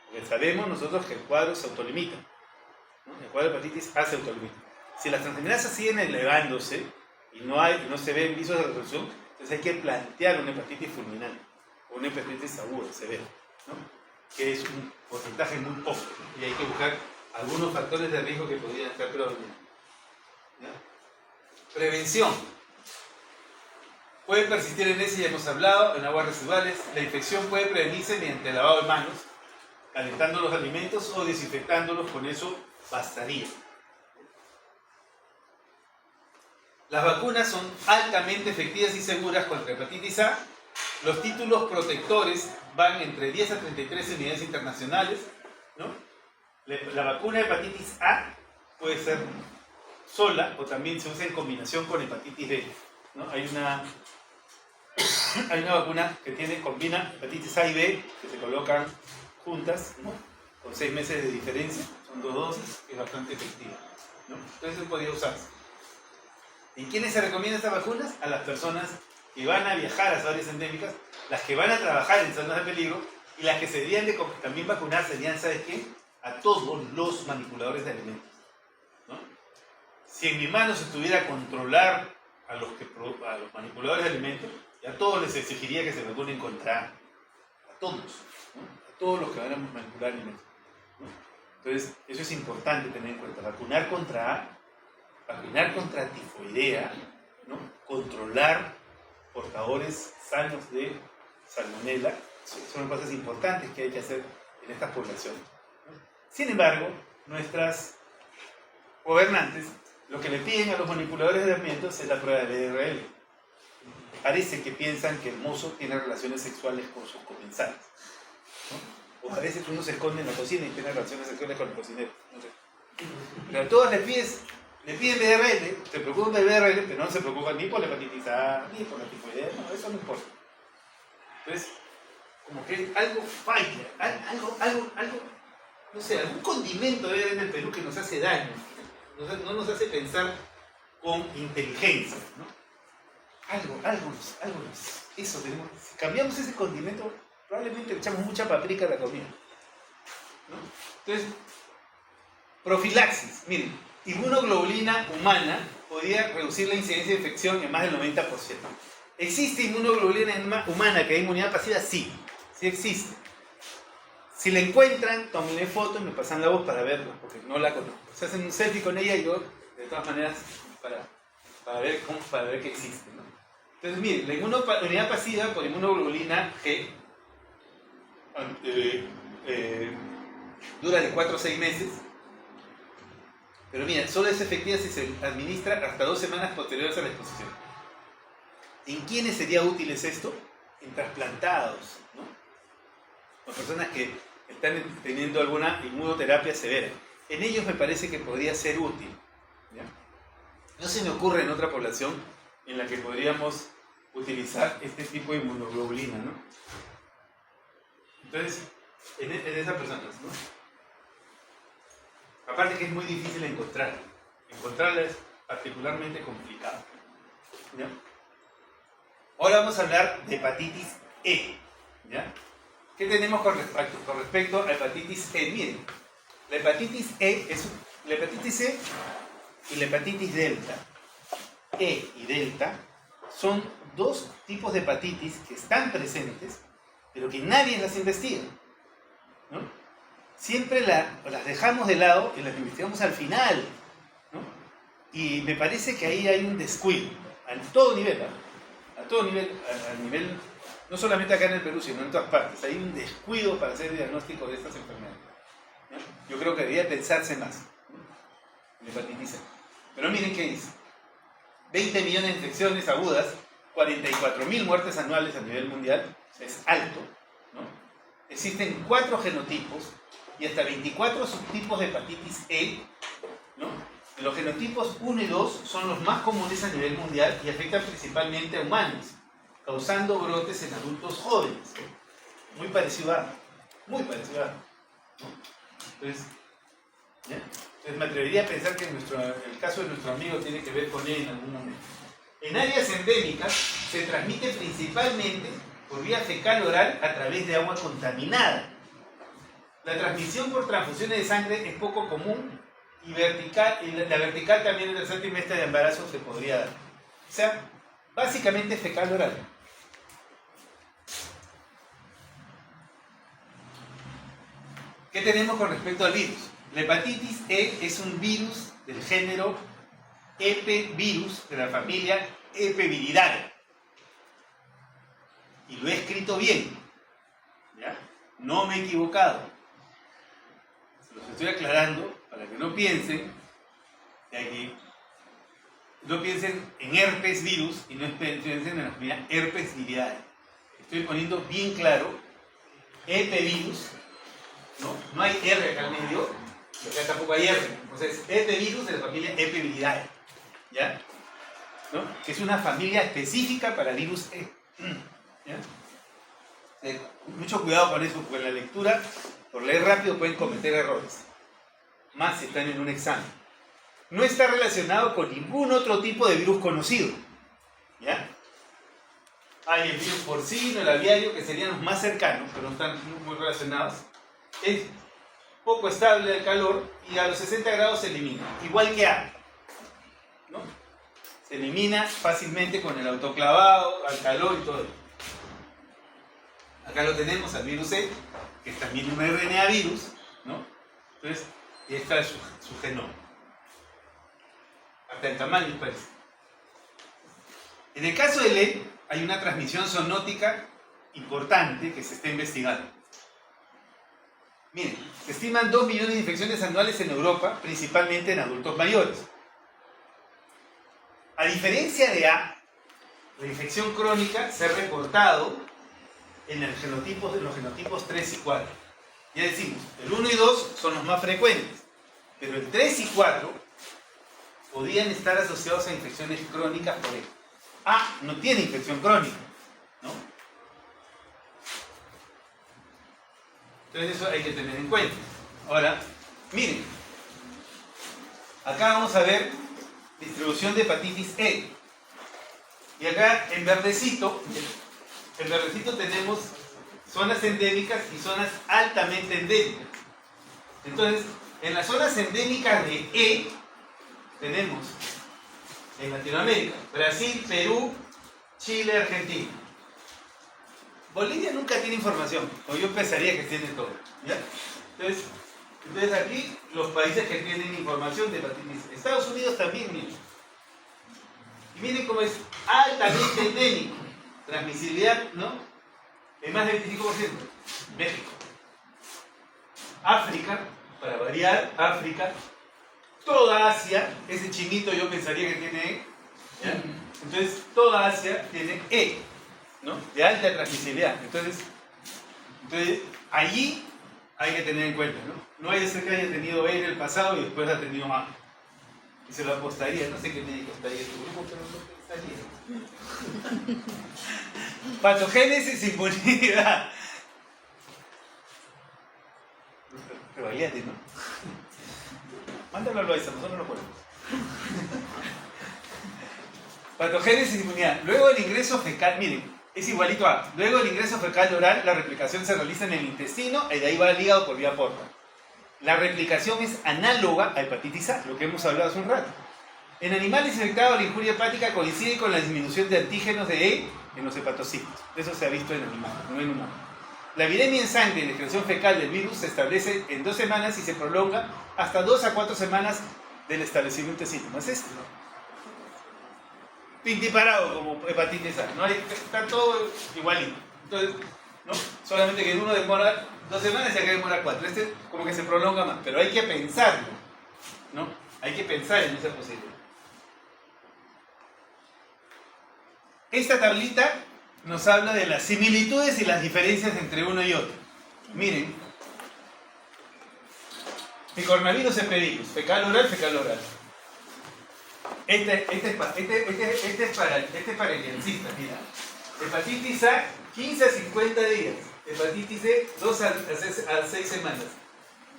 Porque sabemos nosotros que el cuadro se autolimita, ¿no? El cuadro de hepatitis A se autolimita. Si las transaminasas siguen elevándose y no se ven visos de resolución, entonces hay que plantear una hepatitis fulminante o una hepatitis aguda, severa, ¿no? Que es un porcentaje muy poco, ¿no? Y hay que buscar algunos factores de riesgo que podrían estar predominando. ¿Ya? Prevención. Puede persistir en ese, ya hemos hablado, en aguas residuales. La infección puede prevenirse mediante el lavado de manos, calentando los alimentos o desinfectándolos, con eso bastaría. Las vacunas son altamente efectivas y seguras contra hepatitis A. Los títulos protectores van entre 10 a 33 unidades internacionales, ¿no? La vacuna de hepatitis A puede ser sola o también se usa en combinación con hepatitis B, ¿no? Hay una vacuna que combina hepatitis A y B, que se colocan juntas, ¿no? Con 6 meses de diferencia, son 2 dosis, que es bastante efectiva, ¿no? Entonces podría usarse. ¿En quiénes se recomiendan estas vacunas? A las personas que van a viajar a áreas endémicas, las que van a trabajar en zonas de peligro y las que se deberían de también vacunar serían, ¿sabes qué? A todos los manipuladores de alimentos, ¿no? Si en mi mano se estuviera controlar a los manipuladores de alimentos, ya a todos les exigiría que se vacunen contra A. A todos, ¿no? A todos los que van a manipular alimentos, ¿no? Entonces, eso es importante tener en cuenta. Vacunar contra A, vacunar contra tifoidea, ¿no? Controlar portadores sanos de salmonela, son cosas importantes que hay que hacer en estas poblaciones, ¿no? Sin embargo, nuestras gobernantes lo que le piden a los manipuladores de alimentos es la prueba de BRL. Parece que piensan que el mozo tiene relaciones sexuales con sus comensales, ¿no? O a veces uno se esconde en la cocina y tiene relaciones sexuales con el cocinero, no sé. Pero a todos les piden BRL, se preocupan del BRL, pero no se preocupan ni por la hepatitis A, ni por la tifoidea, no, eso no importa. Entonces, como que algo falla, algo, no sé, algún condimento debe haber en el Perú que nos hace daño, no nos hace pensar con inteligencia, ¿no? Eso tenemos. Si cambiamos ese condimento, probablemente le echamos mucha paprika a la comida, ¿no? Entonces, profilaxis, miren, inmunoglobulina humana podría reducir la incidencia de infección en más del 90%. ¿Existe inmunoglobulina humana que da inmunidad pasiva? Sí, sí existe. Si la encuentran, tómenle foto y me pasan la voz para verla, porque no la conozco. Se hacen un selfie con ella y yo, de todas maneras, para ver que existe, ¿no? Entonces, miren, la inmunidad pasiva por inmunoglobulina G dura de 4 a 6 meses. Pero mira, solo es efectiva si se administra hasta 2 semanas posteriores a la exposición. ¿En quiénes sería útil esto? En trasplantados, ¿no? O personas que están teniendo alguna inmunoterapia severa. En ellos me parece que podría ser útil, ¿ya? No se me ocurre en otra población en la que podríamos utilizar este tipo de inmunoglobulina, ¿no? Entonces, en esas personas, ¿no? Aparte que es muy difícil encontrarla. Encontrarla es particularmente complicado, ¿ya? Ahora vamos a hablar de hepatitis E, ¿ya? ¿Qué tenemos con respecto a hepatitis E? Miren, la hepatitis E la hepatitis E y la hepatitis delta. E y delta son 2 tipos de hepatitis que están presentes, pero que nadie las investiga, ¿no? Siempre las dejamos de lado y las investigamos al final, ¿no? Y me parece que ahí hay un descuido, a todo nivel, ¿eh? A nivel, no solamente acá en el Perú, sino en todas partes. Hay un descuido para hacer el diagnóstico de estas enfermedades, ¿no? Yo creo que debería pensarse más, ¿no? En hepatitis E. Pero miren qué dice. 20 millones de infecciones agudas, 44.000 muertes anuales a nivel mundial, es alto, ¿no? Existen 4 genotipos y hasta 24 subtipos de hepatitis E, ¿no? Los genotipos 1 y 2 son los más comunes a nivel mundial y afectan principalmente a humanos, causando brotes en adultos jóvenes. Muy parecido a, ¿no? Entonces, ¿ya? Entonces me atrevería a pensar que el caso de nuestro amigo tiene que ver con él en algún momento. En áreas endémicas se transmite principalmente por vía fecal-oral a través de agua contaminada. La transmisión por transfusiones de sangre es poco común y la vertical también en el 7º trimestre de embarazo se podría dar. O sea, básicamente fecal-oral. ¿Qué tenemos con respecto al virus? La hepatitis E es un virus del género Epevirus de la familia Epeviridae. Y lo he escrito bien. ¿Ya? No me he equivocado. Se los estoy aclarando para que no piensen en herpes virus y no piensen en la familia Herpes viridae. Estoy poniendo bien claro Epevirus. No hay R acá al medio, y acá tampoco hay R. Entonces, Epevirus de la familia Epeviridae. ¿Ya? ¿No? Que es una familia específica para virus E. ¿Ya? Mucho cuidado con eso, porque en la lectura, por leer rápido, pueden cometer errores. Más si están en un examen. No está relacionado con ningún otro tipo de virus conocido. ¿Ya? Hay el virus porcino, el aviario, que serían los más cercanos, pero no están muy relacionados. Es poco estable al calor y a los 60 grados se elimina, igual que A, ¿no? Se elimina fácilmente con el autoclavado, al calor y todo eso. Acá lo tenemos al virus E, que es también un RNA virus, ¿no? Entonces, y está su genoma. Hasta el tamaño parece. En el caso del E, hay una transmisión zoonótica importante que se está investigando. Miren, se estiman 2 millones de infecciones anuales en Europa, principalmente en adultos mayores. A diferencia de A, la infección crónica se ha reportado en los genotipos 3 y 4. Ya decimos, el 1 y 2 son los más frecuentes, pero el 3 y 4 podrían estar asociados a infecciones crónicas por él. A no tiene infección crónica, ¿no? Entonces eso hay que tener en cuenta. Ahora, miren, acá vamos a ver distribución de hepatitis E. Y acá en verdecito tenemos zonas endémicas y zonas altamente endémicas. Entonces, en las zonas endémicas de E tenemos en Latinoamérica, Brasil, Perú, Chile, Argentina. Bolivia nunca tiene información, o yo pensaría que tiene todo. ¿Ya? Entonces aquí los países que tienen información de hepatitis. Estados Unidos también, miren. Y miren cómo es altamente endémico. Transmisibilidad, ¿no? Es más del 25%. México. África, para variar, África. Toda Asia, ese chinito yo pensaría que tiene E. ¿Ya? Entonces, toda Asia tiene E, ¿no? De alta transmisibilidad. Entonces allí hay que tener en cuenta, ¿no? No hay de ser que haya tenido E en el pasado y después ha tenido A. Y se lo apostaría, no sé qué médico estaría en tu grupo, pero no estaría. Patogénesis, inmunidad. Revalíate, ¿no? Mándalo al Loaiza, nosotros no lo podemos. Patogénesis, inmunidad. Luego del ingreso fecal, miren, es igualito a. Luego del ingreso fecal oral, la replicación se realiza en el intestino y de ahí va al hígado por vía porta. La replicación es análoga a hepatitis A, lo que hemos hablado hace un rato. En animales infectados, la injuria hepática coincide con la disminución de antígenos de E en los hepatocitos. Eso se ha visto en animales, no en humanos. La viremia en sangre y la excreción fecal del virus se establece en 2 semanas y se prolonga hasta 2 a 4 semanas del establecimiento de síntomas. Es pintiparado como hepatitis A, ¿no? Está todo igualito. Entonces, ¿no? Solamente que uno demora 2 semanas y acá demora 4. Este como que se prolonga más, pero hay que pensarlo, ¿no? Hay que pensar en esa posibilidad. Esta tablita nos habla de las similitudes y las diferencias entre uno y otro. Miren, el coronavirus epevirus, fecal oral. Este es para el ciencista, mira. Hepatitis A, 15 a 50 días. Hepatitis E, 2 a 6 semanas.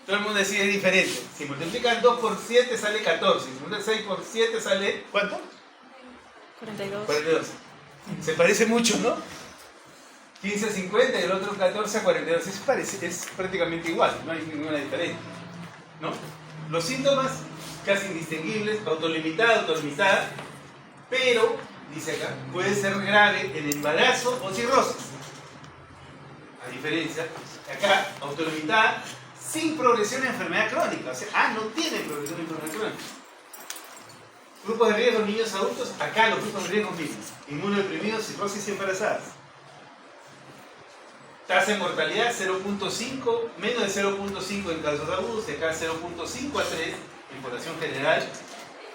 Todo el mundo decide es diferente. Si multiplican 2 por 7 sale 14. Si multiplican 6 por 7 sale... ¿cuánto? 42. 42. Se parece mucho, ¿no? 15 a 50 y el otro 14 a 42. Es prácticamente igual, no hay ninguna diferencia, ¿no? Los síntomas casi indistinguibles, autolimitada, autolimitada, pero, dice acá, puede ser grave en embarazo o cirrosis. A diferencia, acá, autolimitada sin progresión de enfermedad crónica. O sea, no tiene progresión de enfermedad crónica. Grupos de riesgo, niños adultos, acá los grupos de riesgo mismos. Inmunodeprimidos, cirrosis y embarazadas. Tasa de mortalidad 0.5, menos de 0.5 en casos agudos, de acá 0.5 a 3 en población general,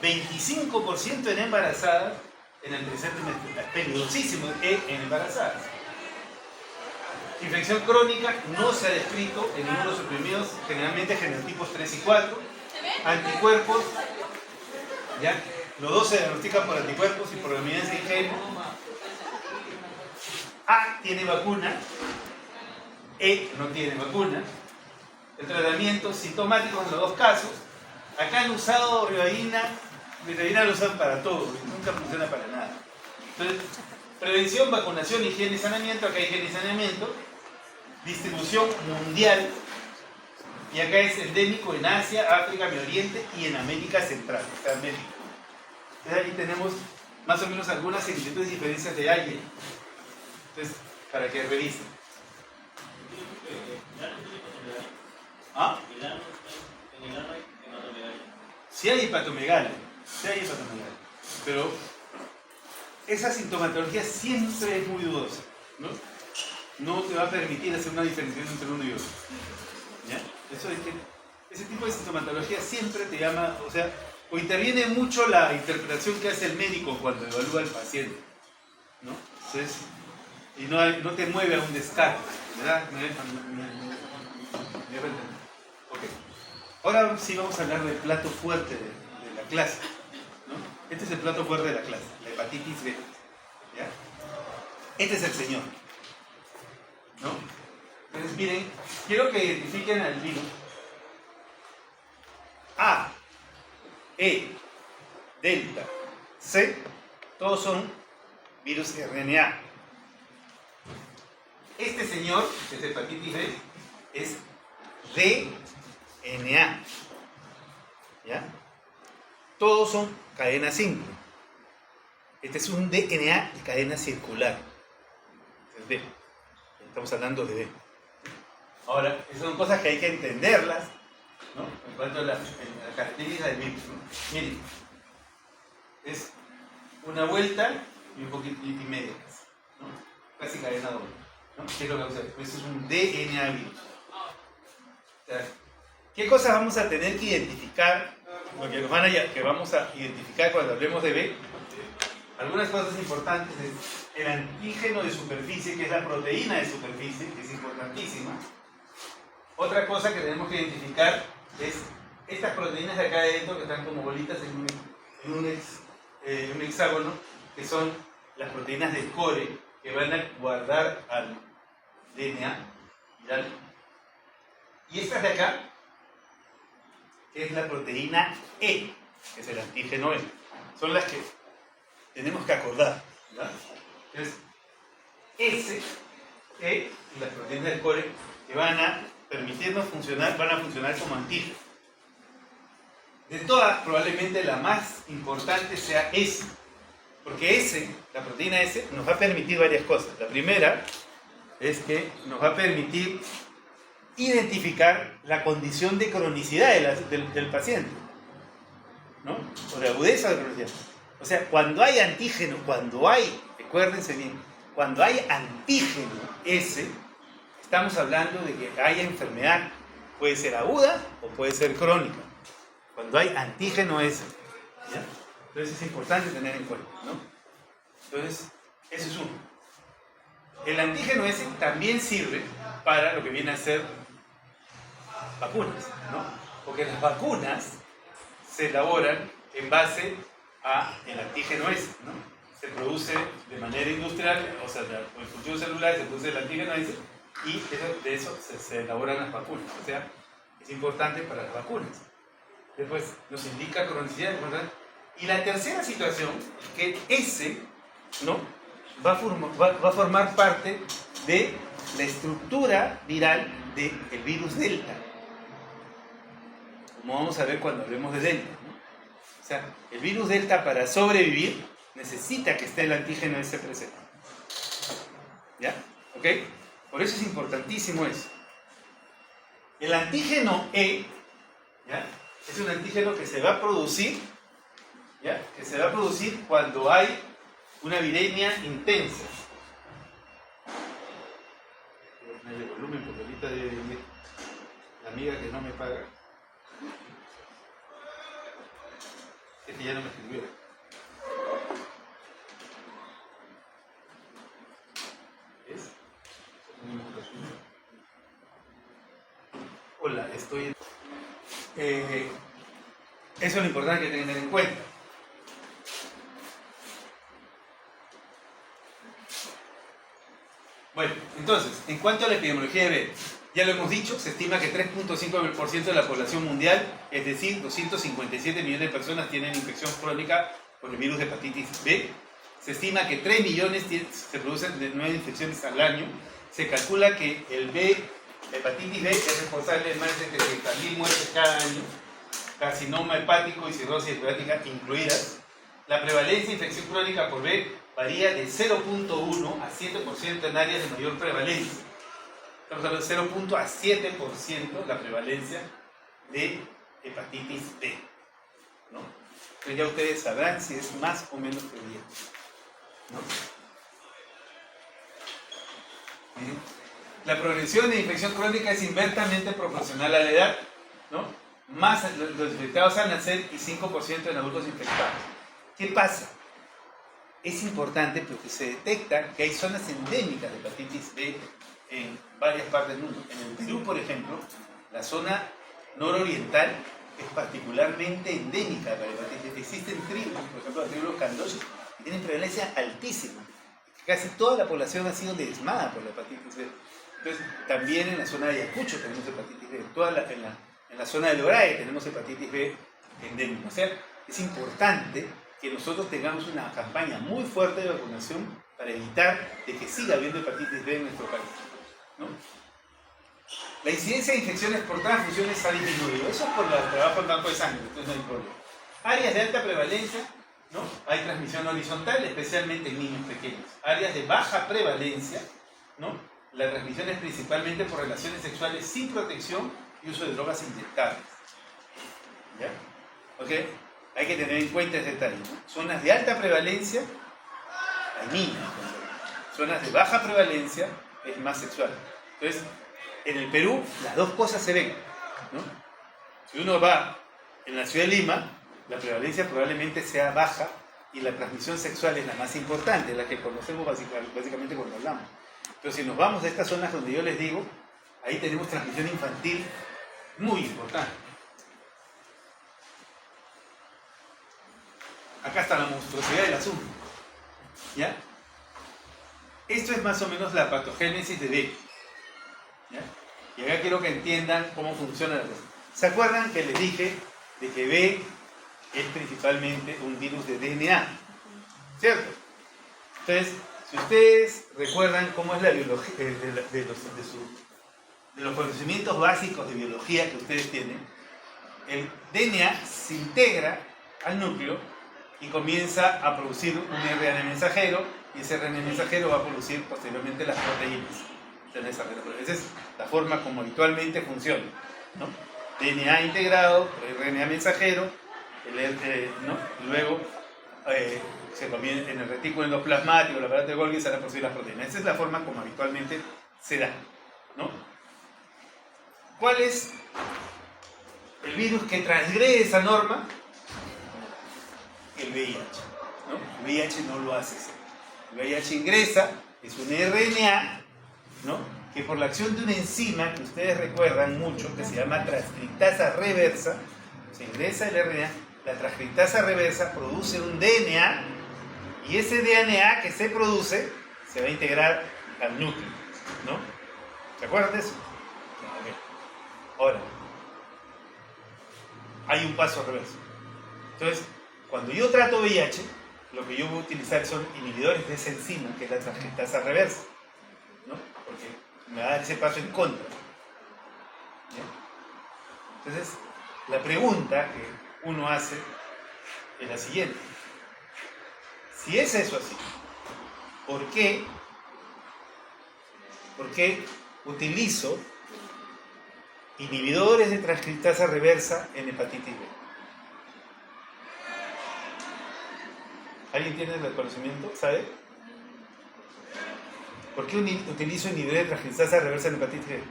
25% en embarazadas en el tercer trimestre, peligrosísimo en embarazadas. Infección crónica no se ha descrito en inmunosuprimidos, generalmente genotipos 3 y 4, anticuerpos, ¿ya? Los dos se diagnostican por anticuerpos y por dominancia de gen. A tiene vacuna, E no tiene vacuna. El tratamiento sintomático en los dos casos. Acá han usado ribavirin lo usan para todo, nunca funciona para nada. Entonces, prevención, vacunación, higiene y saneamiento. Acá hay higiene y saneamiento. Distribución mundial. Y acá es endémico en Asia, África, Medio Oriente y en América Central. Está en América. Entonces ahí tenemos más o menos algunas similitudes y diferencias de alguien. Entonces, para que revisen. ¿Ah? Sí hay hepatomegalia, pero esa sintomatología siempre es muy dudosa, ¿no? No te va a permitir hacer una diferenciación entre uno y otro. ¿Ya? Eso es que ese tipo de sintomatología siempre te llama, o interviene mucho la interpretación que hace el médico cuando evalúa al paciente, ¿no? Entonces, y no te mueve a un descarte, ¿verdad? Okay. Ahora sí vamos a hablar del plato fuerte de la clase, ¿no? Este es el plato fuerte de la clase, la hepatitis B, ¿ya? Este es el señor, ¿no? Entonces miren, quiero que identifiquen al virus. A, E, delta, C, todos son virus RNA. Este señor, que es hepatitis B, es DNA. ¿Ya? Todos son cadena simple. Este es un DNA de cadena circular. Es B. Estamos hablando de B. Ahora, esas son cosas que hay que entenderlas, ¿no? En cuanto a las características del virus, ¿no? Miren, es una vuelta y un poquito y media, ¿no? Casi cadena doble, ¿no? ¿Qué es lo que vamos a hacer? Pues es un DNA virus. O sea, ¿qué cosas vamos a tener que identificar? Lo que vamos a identificar cuando hablemos de B. Algunas cosas importantes es el antígeno de superficie, que es la proteína de superficie, que es importantísima. Otra cosa que tenemos que identificar es estas proteínas de acá adentro, que están como bolitas en un hexágono, que son las proteínas de core, que van a guardar al DNA. ¿Ya? Y estas de acá, que es la proteína E, que es el antígeno E, son las que tenemos que acordar, ¿verdad? Entonces, S, E y las proteínas del core que van a permitirnos funcionar, van a funcionar como antígeno. De todas, probablemente la más importante sea S, porque S, la proteína S, nos va a permitir varias cosas. La primera es que nos va a permitir identificar la condición de cronicidad del paciente, ¿no? O de agudeza de cronicidad. O sea, cuando hay antígeno, recuérdense bien, cuando hay antígeno S, estamos hablando de que haya enfermedad, puede ser aguda o puede ser crónica, cuando hay antígeno S, ¿ya? Entonces es importante tener en cuenta, ¿no? Entonces, ese es uno. El antígeno S también sirve para lo que viene a ser vacunas, ¿no? Porque las vacunas se elaboran en base a el antígeno S, ¿no? Se produce de manera industrial, o sea, con el cultivo celular se produce el antígeno S y de eso se elaboran las vacunas. O sea, Es importante para las vacunas. Después nos indica cronicidad, ¿verdad? Y la tercera situación es que ese, ¿no?, va a formar parte de la estructura viral del virus Delta. Como vamos a ver cuando hablemos de Delta, ¿no? O sea, el virus Delta, para sobrevivir, necesita que esté el antígeno ese presente. ¿Ya? ¿Ok? Por eso es importantísimo eso. El antígeno E, ¿ya?, es un antígeno que se va a producir, ¿ya?, que se va a producir cuando hay una viremia intensa. Voy a ponerle volumen porque ahorita debe venir la amiga que no me paga. Es que ya no me escribió. ¿Ves? Hola, estoy... eso es lo importante que tener en cuenta. Bueno, entonces, en cuanto a la epidemiología de B, ya lo hemos dicho, se estima que 3.5% de la población mundial, es decir, 257 millones de personas, tienen infección crónica por el virus de hepatitis B. Se estima que 3 millones se producen de nuevas infecciones al año. Se calcula que la hepatitis B es responsable de más de 300.000 muertes cada año, carcinoma hepático y cirrosis hepática incluidas. La prevalencia de infección crónica por B varía de 0.1 a 7% en áreas de mayor prevalencia. Estamos hablando de 0.1 a 7% la prevalencia de hepatitis B, ¿no? Entonces ya ustedes sabrán si es más o menos que 10, ¿no? La progresión de infección crónica es inversamente proporcional a la edad, ¿no? Más los infectados al nacer y 5% en adultos infectados. ¿Qué pasa? Es importante porque se detecta que hay zonas endémicas de hepatitis B en varias partes del mundo. En el Perú, por ejemplo, la zona nororiental es particularmente endémica para la hepatitis B. Existen tribus, por ejemplo, la tribu de los Candoches, que tienen prevalencia altísima. Casi toda la población ha sido diezmada por la hepatitis B. Entonces, también en la zona de Ayacucho tenemos hepatitis B. En la zona del Orae tenemos hepatitis B endémica. O sea, es importante que nosotros tengamos una campaña muy fuerte de vacunación para evitar de que siga habiendo hepatitis B en nuestro país, ¿no? La incidencia de infecciones por transfusiones ha disminuido. Eso es por el trabajo en banco de sangre, entonces no hay problema. Áreas de alta prevalencia, ¿no? Hay transmisión horizontal, especialmente en niños pequeños. Áreas de baja prevalencia, ¿no? La transmisión es principalmente por relaciones sexuales sin protección y uso de drogas inyectables. ¿Ya? ¿Ok? Hay que tener en cuenta este detalle, ¿no? Zonas de alta prevalencia, hay niños. Zonas de baja prevalencia, es más sexual. Entonces, en el Perú, las dos cosas se ven, ¿no? Si uno va en la ciudad de Lima, la prevalencia probablemente sea baja y la transmisión sexual es la más importante, la que conocemos básicamente cuando hablamos. Pero si nos vamos a estas zonas donde yo les digo, ahí tenemos transmisión infantil muy importante. Acá está la monstruosidad del asunto, ¿ya? Esto es más o menos la patogénesis de B, ¿ya? Y acá quiero que entiendan cómo funciona la cosa. ¿Se acuerdan que les dije de que B es principalmente un virus de DNA? ¿Cierto? Entonces, si ustedes recuerdan cómo es la biología, de los conocimientos básicos de biología que ustedes tienen, el DNA se integra al núcleo y comienza a producir un RNA mensajero, y ese RNA mensajero va a producir posteriormente las proteínas. Esa es la forma como habitualmente funciona, ¿no? DNA integrado, RNA mensajero, ¿no? Y luego se comienza en el retículo endoplasmático, el aparato de Golgi, se van a producir las proteínas. Esa es la forma como habitualmente se da, ¿no? ¿Cuál es el virus que transgrede esa norma? El VIH, ¿no? El VIH no lo hace así. El VIH ingresa, es un RNA, ¿no? Que por la acción de una enzima que ustedes recuerdan mucho, que se llama transcriptasa reversa, se ingresa el RNA, la transcriptasa reversa produce un DNA, y ese DNA que se produce se va a integrar al núcleo, ¿no? ¿Se acuerdan de eso? Okay. Ahora, hay un paso reverso. Entonces, cuando yo trato VIH, lo que yo voy a utilizar son inhibidores de esa enzima, que es la transcriptasa reversa, ¿no? Porque me va a dar ese paso en contra. ¿Ya? Entonces, la pregunta que uno hace es la siguiente. Si es eso así, ¿por qué utilizo inhibidores de transcriptasa reversa en hepatitis B? ¿Alguien tiene el conocimiento? ¿Sabe? ¿Por qué utilizo inhibidores de transcriptasa reversa en hepatitis B?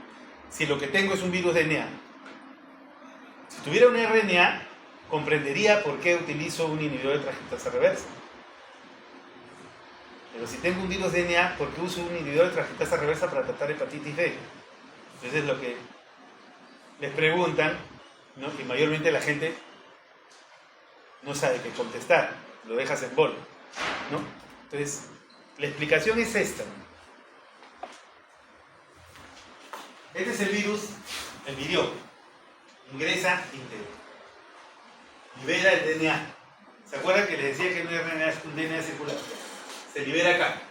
Si lo que tengo es un virus DNA. Si tuviera un RNA, comprendería por qué utilizo un inhibidor de transcriptasa reversa. Pero si tengo un virus DNA, ¿por qué uso un inhibidor de transcriptasa reversa para tratar hepatitis B? Entonces es lo que les preguntan, ¿no? Y mayormente la gente no sabe qué contestar, lo dejas en bolo, ¿no? Entonces, la explicación es esta. Este es el virus, el virión. Ingresa íntegro. Libera el DNA. ¿Se acuerdan que les decía que no es un DNA circular? Se libera acá.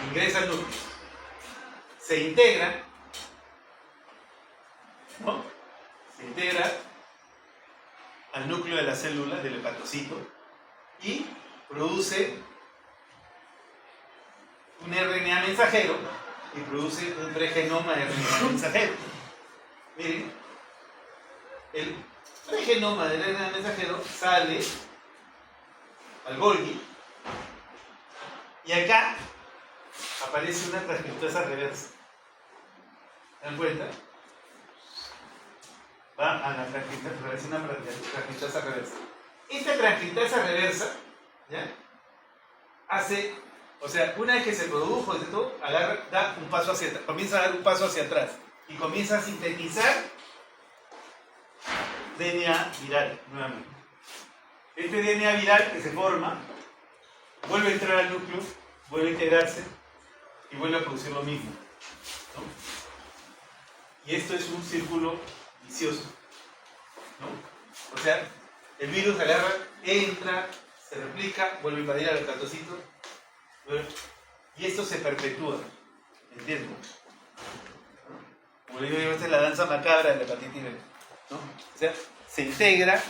Ingresa al núcleo. Se integra, ¿no? Se integra al núcleo de la célula, del hepatocito, y produce un RNA mensajero y produce un pregenoma de RNA mensajero. Miren, el pregenoma del RNA mensajero sale al Golgi y acá aparece una transcriptasa reversa. ¿Se dan cuenta? Va a la transcriptasa, aparece una transcriptasa reversa. Esta transcriptasa reversa, ¿ya? Hace, o sea, una vez que se produjo de todo, agarra, da un paso hacia atrás, comienza a dar un paso hacia atrás y comienza a sintetizar DNA viral nuevamente. Este DNA viral que se forma vuelve a entrar al núcleo, vuelve a integrarse y vuelve a producir lo mismo, ¿no? Y esto es un círculo vicioso, ¿no? O sea, el virus agarra, entra, se replica, vuelve a invadir al hepatocito y esto se perpetúa, ¿entienden? Como le digo, esta es la danza macabra de la hepatitis B, ¿no? O sea, se integra,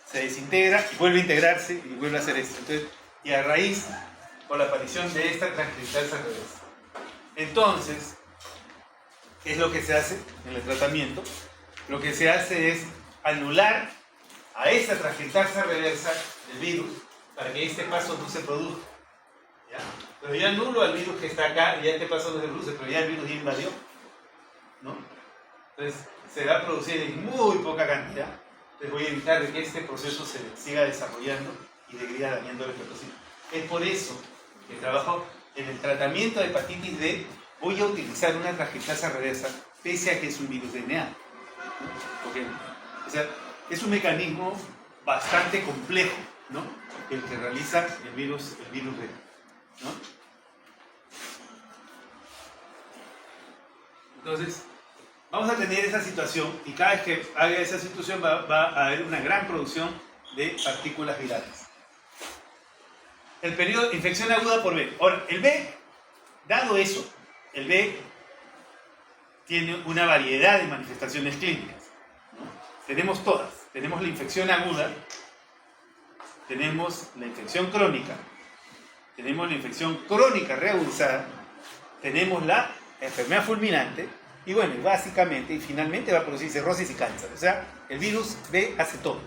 se desintegra y vuelve a integrarse y vuelve a hacer esto. Entonces, y a raíz, por la aparición de esta transcriptasa reversa. Entonces, ¿qué es lo que se hace en el tratamiento? Lo que se hace es anular a esta transcriptasa reversa del virus para que este paso no se produzca. ¿Ya? Pero yo anulo al virus que está acá y ya este paso no se produce, pero ya el virus ya invadió, ¿no? Entonces, se va a producir en muy poca cantidad. Entonces voy a evitar de que este proceso se siga desarrollando y degrida dañando el hepatocito. Es por eso que trabajo en el tratamiento de hepatitis D. Voy a utilizar una transcriptasa reversa, pese a que es un virus DNA, ¿no? Porque, o sea, es un mecanismo bastante complejo, ¿no? El que realiza el virus D, ¿no? Entonces, vamos a tener esa situación y cada vez que haga esa situación va a haber una gran producción de partículas virales. El periodo de infección aguda por B. Ahora, el B, dado eso, el B tiene una variedad de manifestaciones clínicas, ¿no? Tenemos todas. Tenemos la infección aguda, tenemos la infección crónica, tenemos la infección crónica reagudizada, tenemos la enfermedad fulminante y bueno, básicamente y finalmente va a producir cirrosis y cáncer. O sea, el virus B hace todo,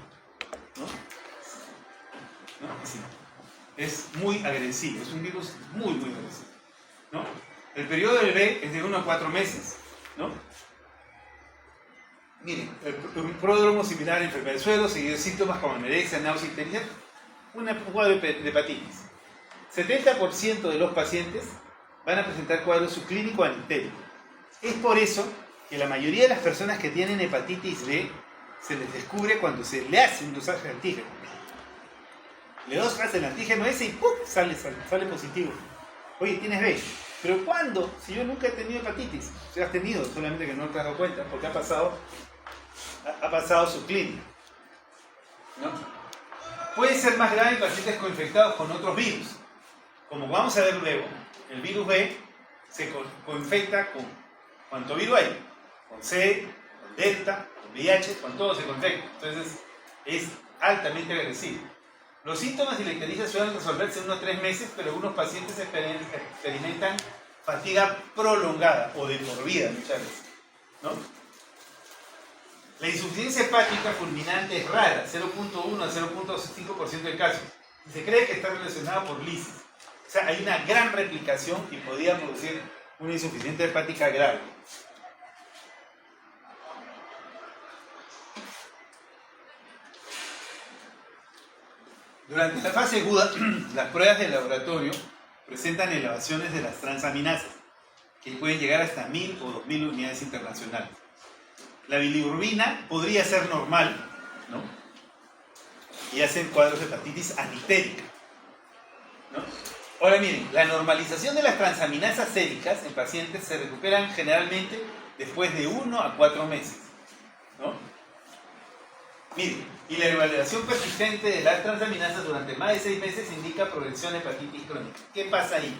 ¿no? ¿No? Sí. Es muy agresivo, es un virus muy agresivo, ¿no? El periodo del B es de 1 a 4 meses, ¿no? Miren, un pródromo similar a enfermedad del suelo, seguido de síntomas como anorexia, náusea, histeria, un cuadro de hepatitis. 70% de los pacientes van a presentar cuadro subclínico anitérico. Es por eso que la mayoría de las personas que tienen hepatitis B se les descubre cuando se le hace un dosaje de antígeno. Le das el antígeno ese y ¡pum! Sale positivo. Oye, tienes B. ¿Pero cuándo? Si yo nunca he tenido hepatitis. O sea, has tenido, solamente que no te has dado cuenta, porque ha pasado su clínica. ¿no? Puede ser más grave en pacientes coinfectados con otros virus. Como vamos a ver luego, el virus B se coinfecta con cuánto virus hay. Con C, con Delta, con VIH, con todo se coinfecta. Entonces es altamente agresivo. Los síntomas y la ictericia suelen resolverse en unos 3 meses, pero algunos pacientes experimentan fatiga prolongada o de por vida muchas veces, ¿no? La insuficiencia hepática fulminante es rara, 0.1 a 0.5% de casos. Y se cree que está relacionada por lisis. O sea, hay una gran replicación y podría producir una insuficiencia hepática grave. Durante la fase aguda, las pruebas de laboratorio presentan elevaciones de las transaminasas, que pueden llegar hasta 1000 o 2000 unidades internacionales. La bilirrubina podría ser normal, ¿no? Y hacen cuadros de hepatitis anitérica, ¿no? Ahora miren, la normalización de las transaminasas séricas en pacientes se recuperan generalmente después de 1 a 4 meses, ¿no? Miren, y la evaluación persistente de las transaminasas durante más de 6 meses indica progresión de hepatitis crónica. ¿Qué pasa ahí?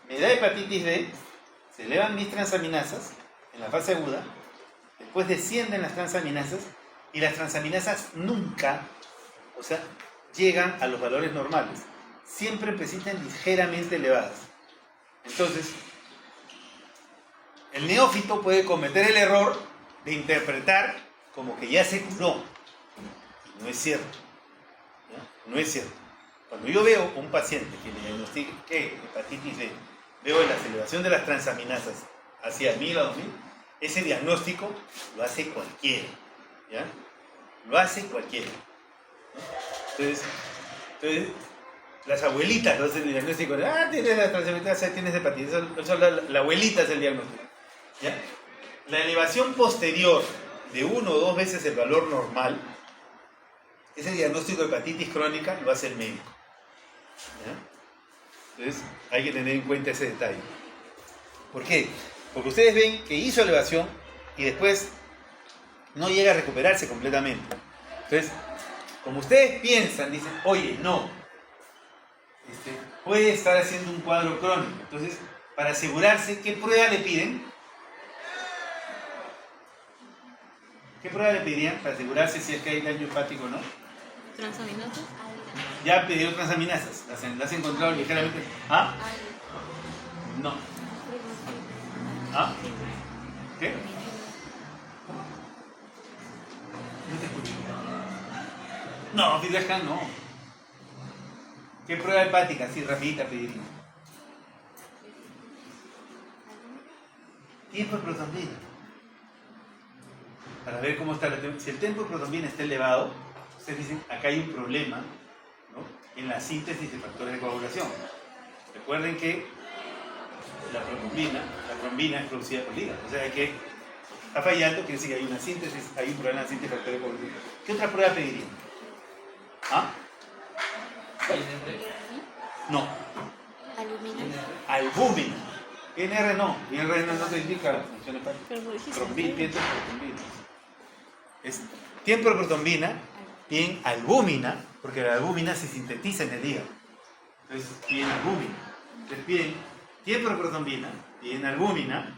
Me da hepatitis B, se elevan mis transaminasas en la fase aguda, después descienden las transaminasas y las transaminasas nunca, o sea, llegan a los valores normales. Siempre persisten ligeramente elevadas. Entonces, el neófito puede cometer el error de interpretar como que ya se curó. No es cierto. ¿Ya? No es cierto. Cuando yo veo un paciente que le diagnostiqué hepatitis B, veo la elevación de las transaminasas hacia 1000 a 2000, ese diagnóstico lo hace cualquiera. ¿Ya? Lo hace cualquiera. ¿No? Entonces, las abuelitas lo hacen el diagnóstico. Tienes la transaminasa, tienes hepatitis. Eso la abuelita es el diagnóstico. ¿Ya? La elevación posterior de 1 o 2 veces el valor normal, ese diagnóstico de hepatitis crónica lo hace el médico. ¿Ya? Entonces hay que tener en cuenta ese detalle. ¿Por qué? Porque ustedes ven que hizo elevación y después no llega a recuperarse completamente. Entonces, como ustedes piensan, dicen, oye, no, puede estar haciendo un cuadro crónico. Entonces, para asegurarse, ¿qué prueba le piden? ¿Qué prueba le pedirían para asegurarse si es que hay daño hepático o no? Transaminasas. Ya pidió transaminasas. ¿Las he encontrado ligeramente? ¿Ah? No. ¿Ah? ¿Qué? No te escucho. No, Fidescan no. ¿Qué prueba hepática? Sí, rapidita pediría. Tiempo de protombina. Para ver cómo está si el tiempo de protombina está elevado, ustedes dicen, acá hay un problema, ¿no?, en la síntesis de factores de coagulación. Recuerden que la trombina es producida por el hígado, o sea que está fallando, quiere decir que hay una síntesis, hay un problema en la síntesis de factores de coagulación. ¿Qué otra prueba pedirían? ¿Ah? No. Albúmina. NR no. NR no te indica función hepática. Pero lo dijiste. Tiempo de protombina. Es tiempo de protombina, piden albúmina, porque la albúmina se sintetiza en el hígado. Entonces piden albúmina. Entonces piden tiempo de protombina, piden albúmina,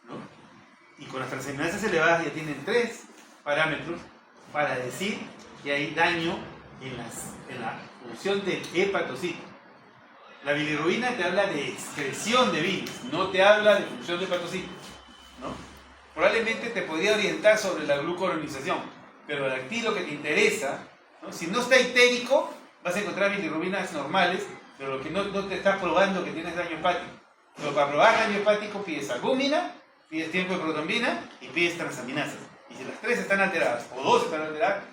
¿no? Y con las transaminasas elevadas ya tienen 3 parámetros para decir que hay daño en la función de hepatocito. La bilirrubina te habla de excreción de bilis, no te habla de función de hepatocito, ¿no? Probablemente te podría orientar sobre la glucuronización, pero a ti lo que te interesa, ¿no? Si no está itérico, vas a encontrar bilirrubinas normales, pero lo que no te está probando que tienes daño hepático. Pero para probar daño hepático pides albúmina, pides tiempo de protombina y pides transaminasas. Y si las 3 están alteradas o 2 están alteradas,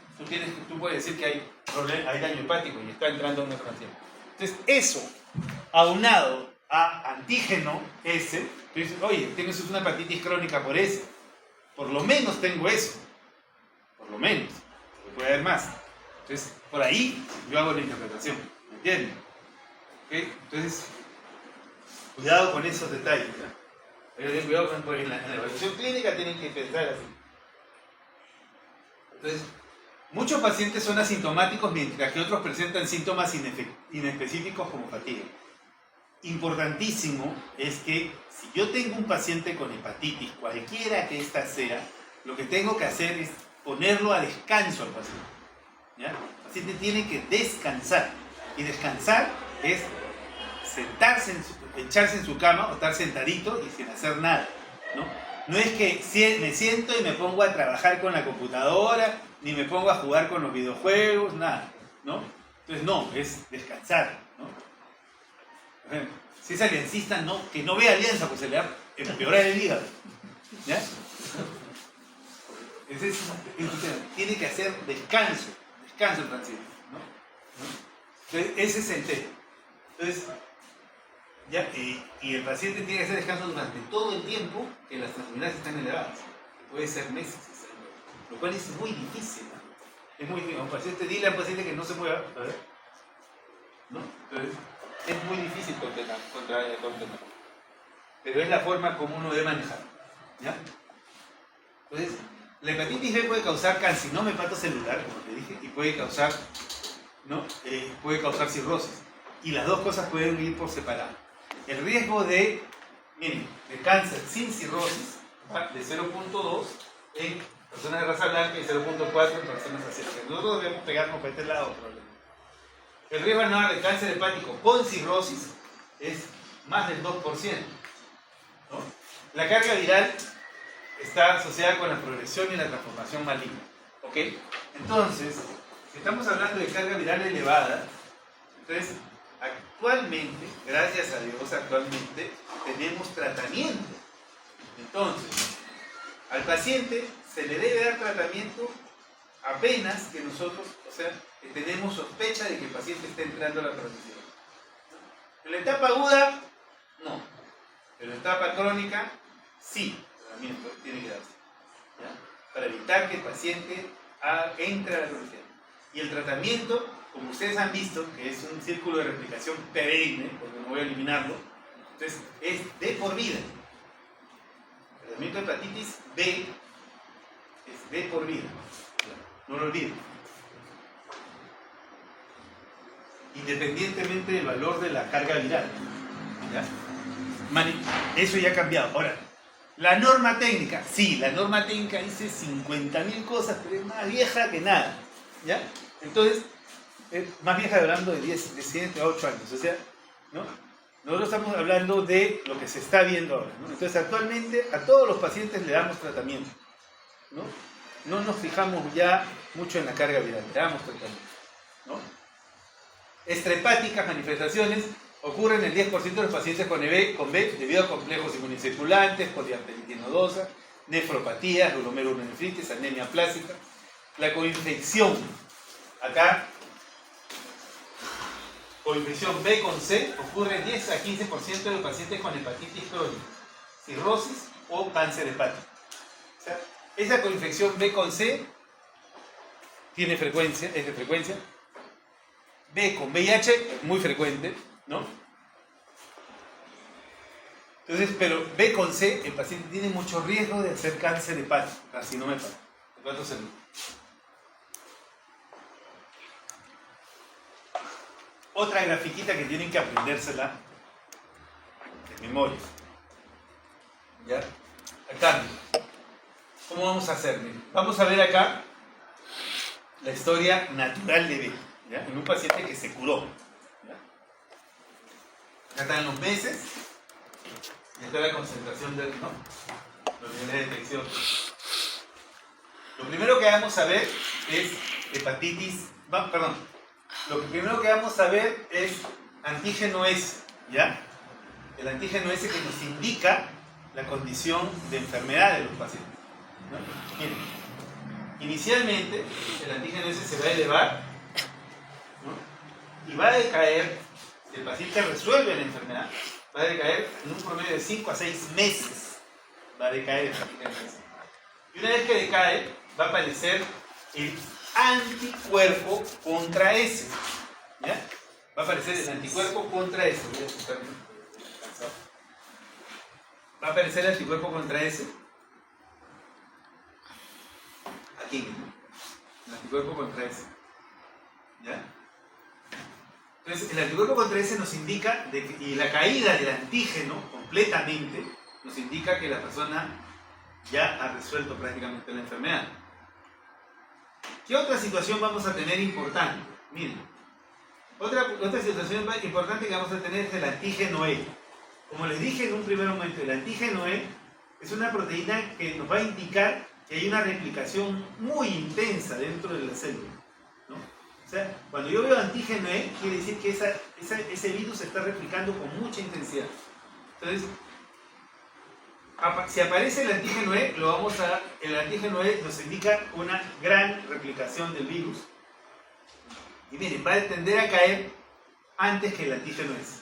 tú puedes decir que hay daño hepático y está entrando una transición. Entonces, eso, aunado a antígeno S, tú dices, oye, tienes una hepatitis crónica por eso. Por lo menos tengo eso. Por lo menos. Puede haber más. Entonces, por ahí yo hago la interpretación. ¿Me entienden? ¿Okay? Entonces, cuidado con esos detalles. Cuidado porque en la evaluación clínica tienen que pensar así. Entonces, Muchos pacientes son asintomáticos mientras que otros presentan síntomas inespecíficos como fatiga. Importantísimo es que si yo tengo un paciente con hepatitis, cualquiera que ésta sea, lo que tengo que hacer es ponerlo a descanso al paciente. ¿Ya? El paciente tiene que descansar. Y descansar es sentarse, echarse en su cama o estar sentadito y sin hacer nada. No es que me siento y me pongo a trabajar con la computadora, ni me pongo a jugar con los videojuegos, nada. ¿No? Entonces no, es descansar. ¿No? Por ejemplo, si es aliancista, no, que no vea alianza, pues se le va a empeorar el hígado. ¿Ya? Tiene que hacer descanso el paciente. ¿No? Entonces, ese es el tema. Entonces, ¿ya? Y el paciente tiene que hacer descanso durante todo el tiempo que las transaminases están elevadas. Puede ser meses, lo cual es muy difícil. ¿No? Es muy difícil. Un paciente, dile a un paciente que no se mueva. ¿No? Entonces, es muy difícil controlar. Pero es la forma como uno debe manejar. ¿Ya? Entonces, la hepatitis B puede causar carcinoma hepatocelular, como te dije, y puede causar, ¿no? Puede causar cirrosis. Y las dos cosas pueden ir por separado. El riesgo de cáncer sin cirrosis va de 0.2 en personas de raza blanca y 0.4 en personas asiáticas. Nosotros debemos pegarnos para este lado, probablemente. El riesgo anual de cáncer hepático con cirrosis es más del 2%. ¿No? La carga viral está asociada con la progresión y la transformación maligna. ¿Ok? Entonces, si estamos hablando de carga viral elevada, entonces, actualmente, gracias a Dios, actualmente tenemos tratamiento. Entonces, al paciente se le debe dar tratamiento apenas que nosotros, que tenemos sospecha de que el paciente esté entrando a la transición. En la etapa aguda, no. En la etapa crónica, sí. Tratamiento tiene que darse. ¿Ya? Para evitar que el paciente entre a la transición. Y el tratamiento, como ustedes han visto, que es un círculo de replicación perenne, porque no voy a eliminarlo, entonces es de por vida. El tratamiento de hepatitis B es de por vida. No lo olviden. Independientemente del valor de la carga viral. ¿Ya? Eso ya ha cambiado. Ahora, la norma técnica, sí, la norma técnica dice 50.000 cosas, pero es más vieja que nada. ¿Ya? Entonces, es más vieja hablando de 7 a 8 años. O sea, ¿no? Nosotros estamos hablando de lo que se está viendo ahora. ¿No? Entonces, actualmente a todos los pacientes le damos tratamiento. ¿No? No nos fijamos ya mucho en la carga viral, le damos tratamiento. ¿No? Extrahepáticas manifestaciones ocurren en el 10% de los pacientes con B debido a complejos inmunocirculantes, poliarteritis nodosa, nefropatías, glomerulonefritis, anemia plástica. La coinfección, acá, coinfección B con C ocurre en 10 a 15% de los pacientes con hepatitis crónica, cirrosis o cáncer hepático. O sea, esa coinfección B con C es de frecuencia. B con VIH, muy frecuente, ¿no? Entonces, pero B con C, el paciente tiene mucho riesgo de hacer cáncer hepático, carcinoma hepático, hepatocelular. Otra grafiquita que tienen que aprendérsela de memoria. ¿Ya? Acá, ¿cómo vamos a hacer? Vamos a ver acá la historia natural de B, ¿ya? En un paciente que se curó. ¿Ya? Acá están los meses y está la concentración del, ¿no? Los niveles de detección. Lo primero que vamos a ver es hepatitis, lo primero que vamos a ver es antígeno S, ¿ya? El antígeno S que nos indica la condición de enfermedad de los pacientes, ¿no? Miren, inicialmente el antígeno S se va a elevar, ¿no? Y va a decaer, si el paciente resuelve la enfermedad, va a decaer en un promedio de 5 a 6 meses, va a decaer el antígeno S. Y una vez que decae, va a aparecer el anticuerpo contra S, ¿ya? Va a aparecer el anticuerpo contra S. Voy a asustarme. Va a aparecer el anticuerpo contra S aquí mismo. El anticuerpo contra S. ¿Ya? Entonces, el anticuerpo contra S nos indica, y la caída del antígeno completamente, nos indica que la persona ya ha resuelto prácticamente la enfermedad. ¿Qué otra situación vamos a tener importante? Miren, otra situación importante que vamos a tener es el antígeno E. Como les dije en un primer momento, el antígeno E es una proteína que nos va a indicar que hay una replicación muy intensa dentro de la célula, ¿no? O sea, cuando yo veo antígeno E, quiere decir que ese virus se está replicando con mucha intensidad. Entonces, si aparece el antígeno E, el antígeno E nos indica una gran replicación del virus. Y miren, va a tender a caer antes que el antígeno S.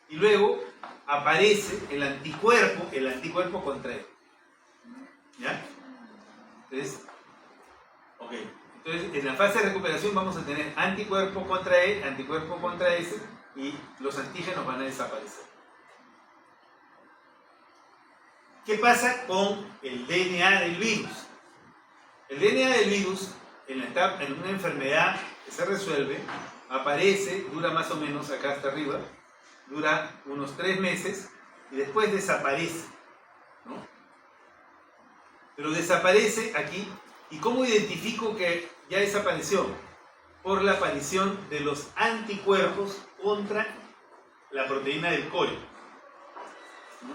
Y luego aparece el anticuerpo contra él. ¿Ya? Entonces, entonces, en la fase de recuperación vamos a tener anticuerpo contra E, anticuerpo contra S, y los antígenos van a desaparecer. ¿Qué pasa con el DNA del virus? El DNA del virus, en una enfermedad que se resuelve, aparece, dura más o menos acá hasta arriba, dura unos 3 meses y después desaparece, ¿no? Pero desaparece aquí. ¿Y cómo identifico que ya desapareció? Por la aparición de los anticuerpos contra la proteína del core, ¿no?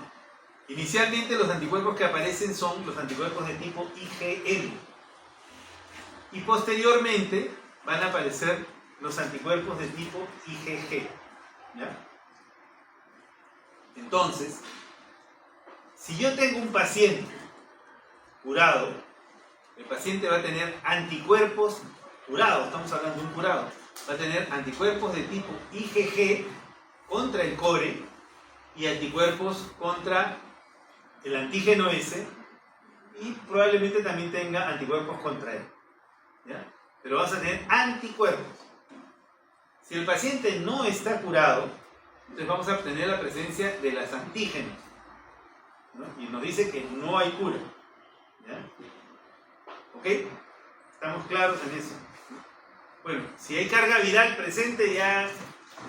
Inicialmente los anticuerpos que aparecen son los anticuerpos de tipo IgM. Y posteriormente van a aparecer los anticuerpos de tipo IgG. ¿Ya? Entonces, si yo tengo un paciente curado, el paciente va a tener anticuerpos curados, estamos hablando de un curado, va a tener anticuerpos de tipo IgG contra el core y anticuerpos contra el antígeno S, y probablemente también tenga anticuerpos contra él. ¿Ya? Pero vas a tener anticuerpos. Si el paciente no está curado, entonces vamos a obtener la presencia de los antígenos, ¿no? Y nos dice que no hay cura. ¿Ya? ¿Ok? ¿Estamos claros en eso? Bueno, si hay carga viral presente, ya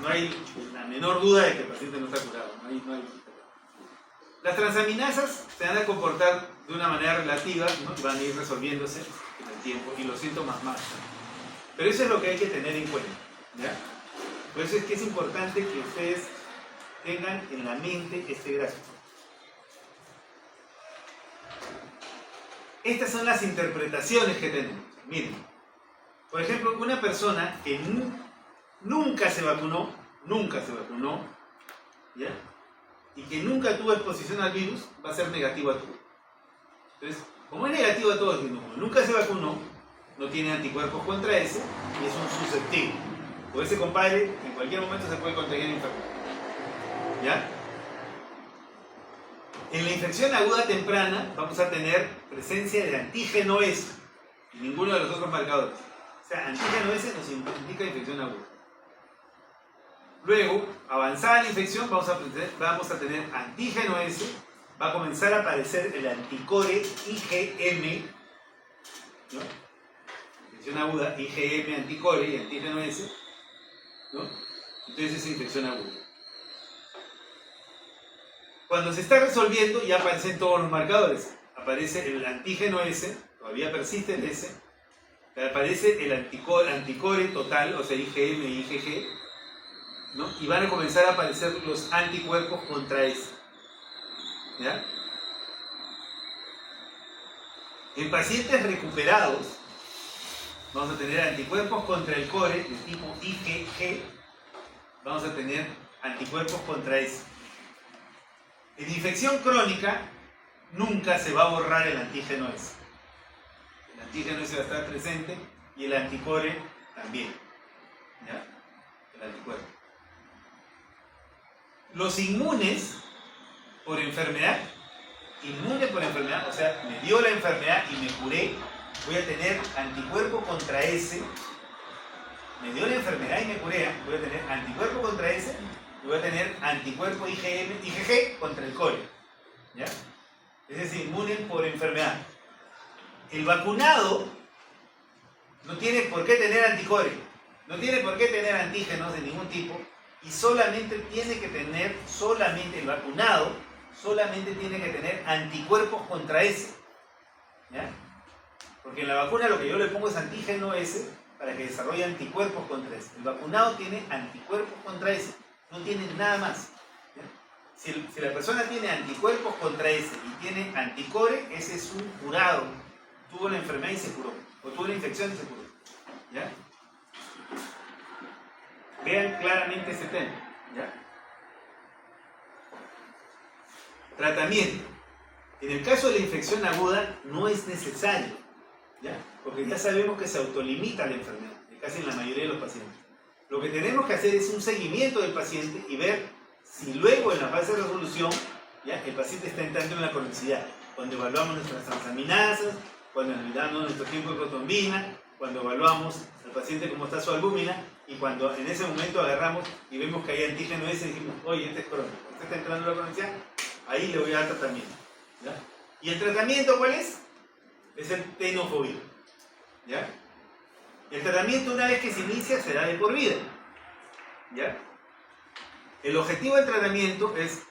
no hay la menor duda de que el paciente no está curado. No hay. Las transaminasas se van a comportar de una manera relativa, ¿no? Y van a ir resolviéndose en el tiempo, y los síntomas más. Pero eso es lo que hay que tener en cuenta, ¿ya? Por eso es que es importante que ustedes tengan en la mente este gráfico. Estas son las interpretaciones que tenemos. Miren, por ejemplo, una persona que nunca se vacunó, ¿ya? Y que nunca tuvo exposición al virus, va a ser negativo a todo. Entonces, como es negativo a todo, como nunca se vacunó, no tiene anticuerpos contra ese y es un susceptible. O ese compadre en cualquier momento se puede contagiar la infección. ¿Ya? En la infección aguda temprana vamos a tener presencia de antígeno S y ninguno de los otros marcadores. O sea, antígeno S nos indica infección aguda. Luego, avanzada la infección, vamos a tener antígeno S, va a comenzar a aparecer el anticore IgM, ¿no? Infección aguda, IgM, anticore y antígeno S, ¿no? Entonces es infección aguda. Cuando se está resolviendo, ya aparecen todos los marcadores. Aparece el antígeno S, todavía persiste el S, aparece el anticore total, o sea, IgM y IgG, ¿no? Y van a comenzar a aparecer los anticuerpos contra ese. ¿Ya? En pacientes recuperados vamos a tener anticuerpos contra el core de tipo IgG, vamos a tener anticuerpos contra ese. En infección crónica nunca se va a borrar el antígeno S. El antígeno S va a estar presente y el anticore también. ¿Ya? El anticuerpo. Los inmunes por enfermedad, o sea, me dio la enfermedad y me curé, voy a tener anticuerpo contra ese. Me dio la enfermedad y me curé, voy a tener anticuerpo contra ese y voy a tener anticuerpo IgG contra el core. ¿Ya? Es decir, inmune por enfermedad. El vacunado No tiene por qué tener anticore, no tiene por qué tener antígenos de ningún tipo, y solamente tiene que tener, el vacunado, solamente tiene que tener anticuerpos contra ese. ¿Ya? Porque en la vacuna lo que yo le pongo es antígeno ese para que desarrolle anticuerpos contra ese. El vacunado tiene anticuerpos contra ese, no tiene nada más. ¿Ya? Si la persona tiene anticuerpos contra ese y tiene anticore, ese es un curado. Tuvo la enfermedad y se curó, o tuvo la infección y se curó. ¿Ya? Vean claramente ese tema. ¿Ya? Tratamiento. En el caso de la infección aguda no es necesario, ¿ya? Porque ya sabemos que se autolimita la enfermedad, casi en la mayoría de los pacientes. Lo que tenemos que hacer es un seguimiento del paciente y ver si luego en la fase de resolución, ¿ya?, el paciente está entrando en la cronicidad. Cuando evaluamos nuestras transaminasas, cuando evaluamos nuestro tiempo de protombina, cuando evaluamos al paciente cómo está su albúmina, y cuando en ese momento agarramos y vemos que hay antígeno ese, decimos, oye, este es crónico, este está entrando en la cronicidad, ahí le voy a dar tratamiento. ¿Ya? ¿Y el tratamiento cuál es? Es el tenofovir. ¿Ya? El tratamiento, una vez que se inicia, será de por vida. ¿Ya? El objetivo del tratamiento es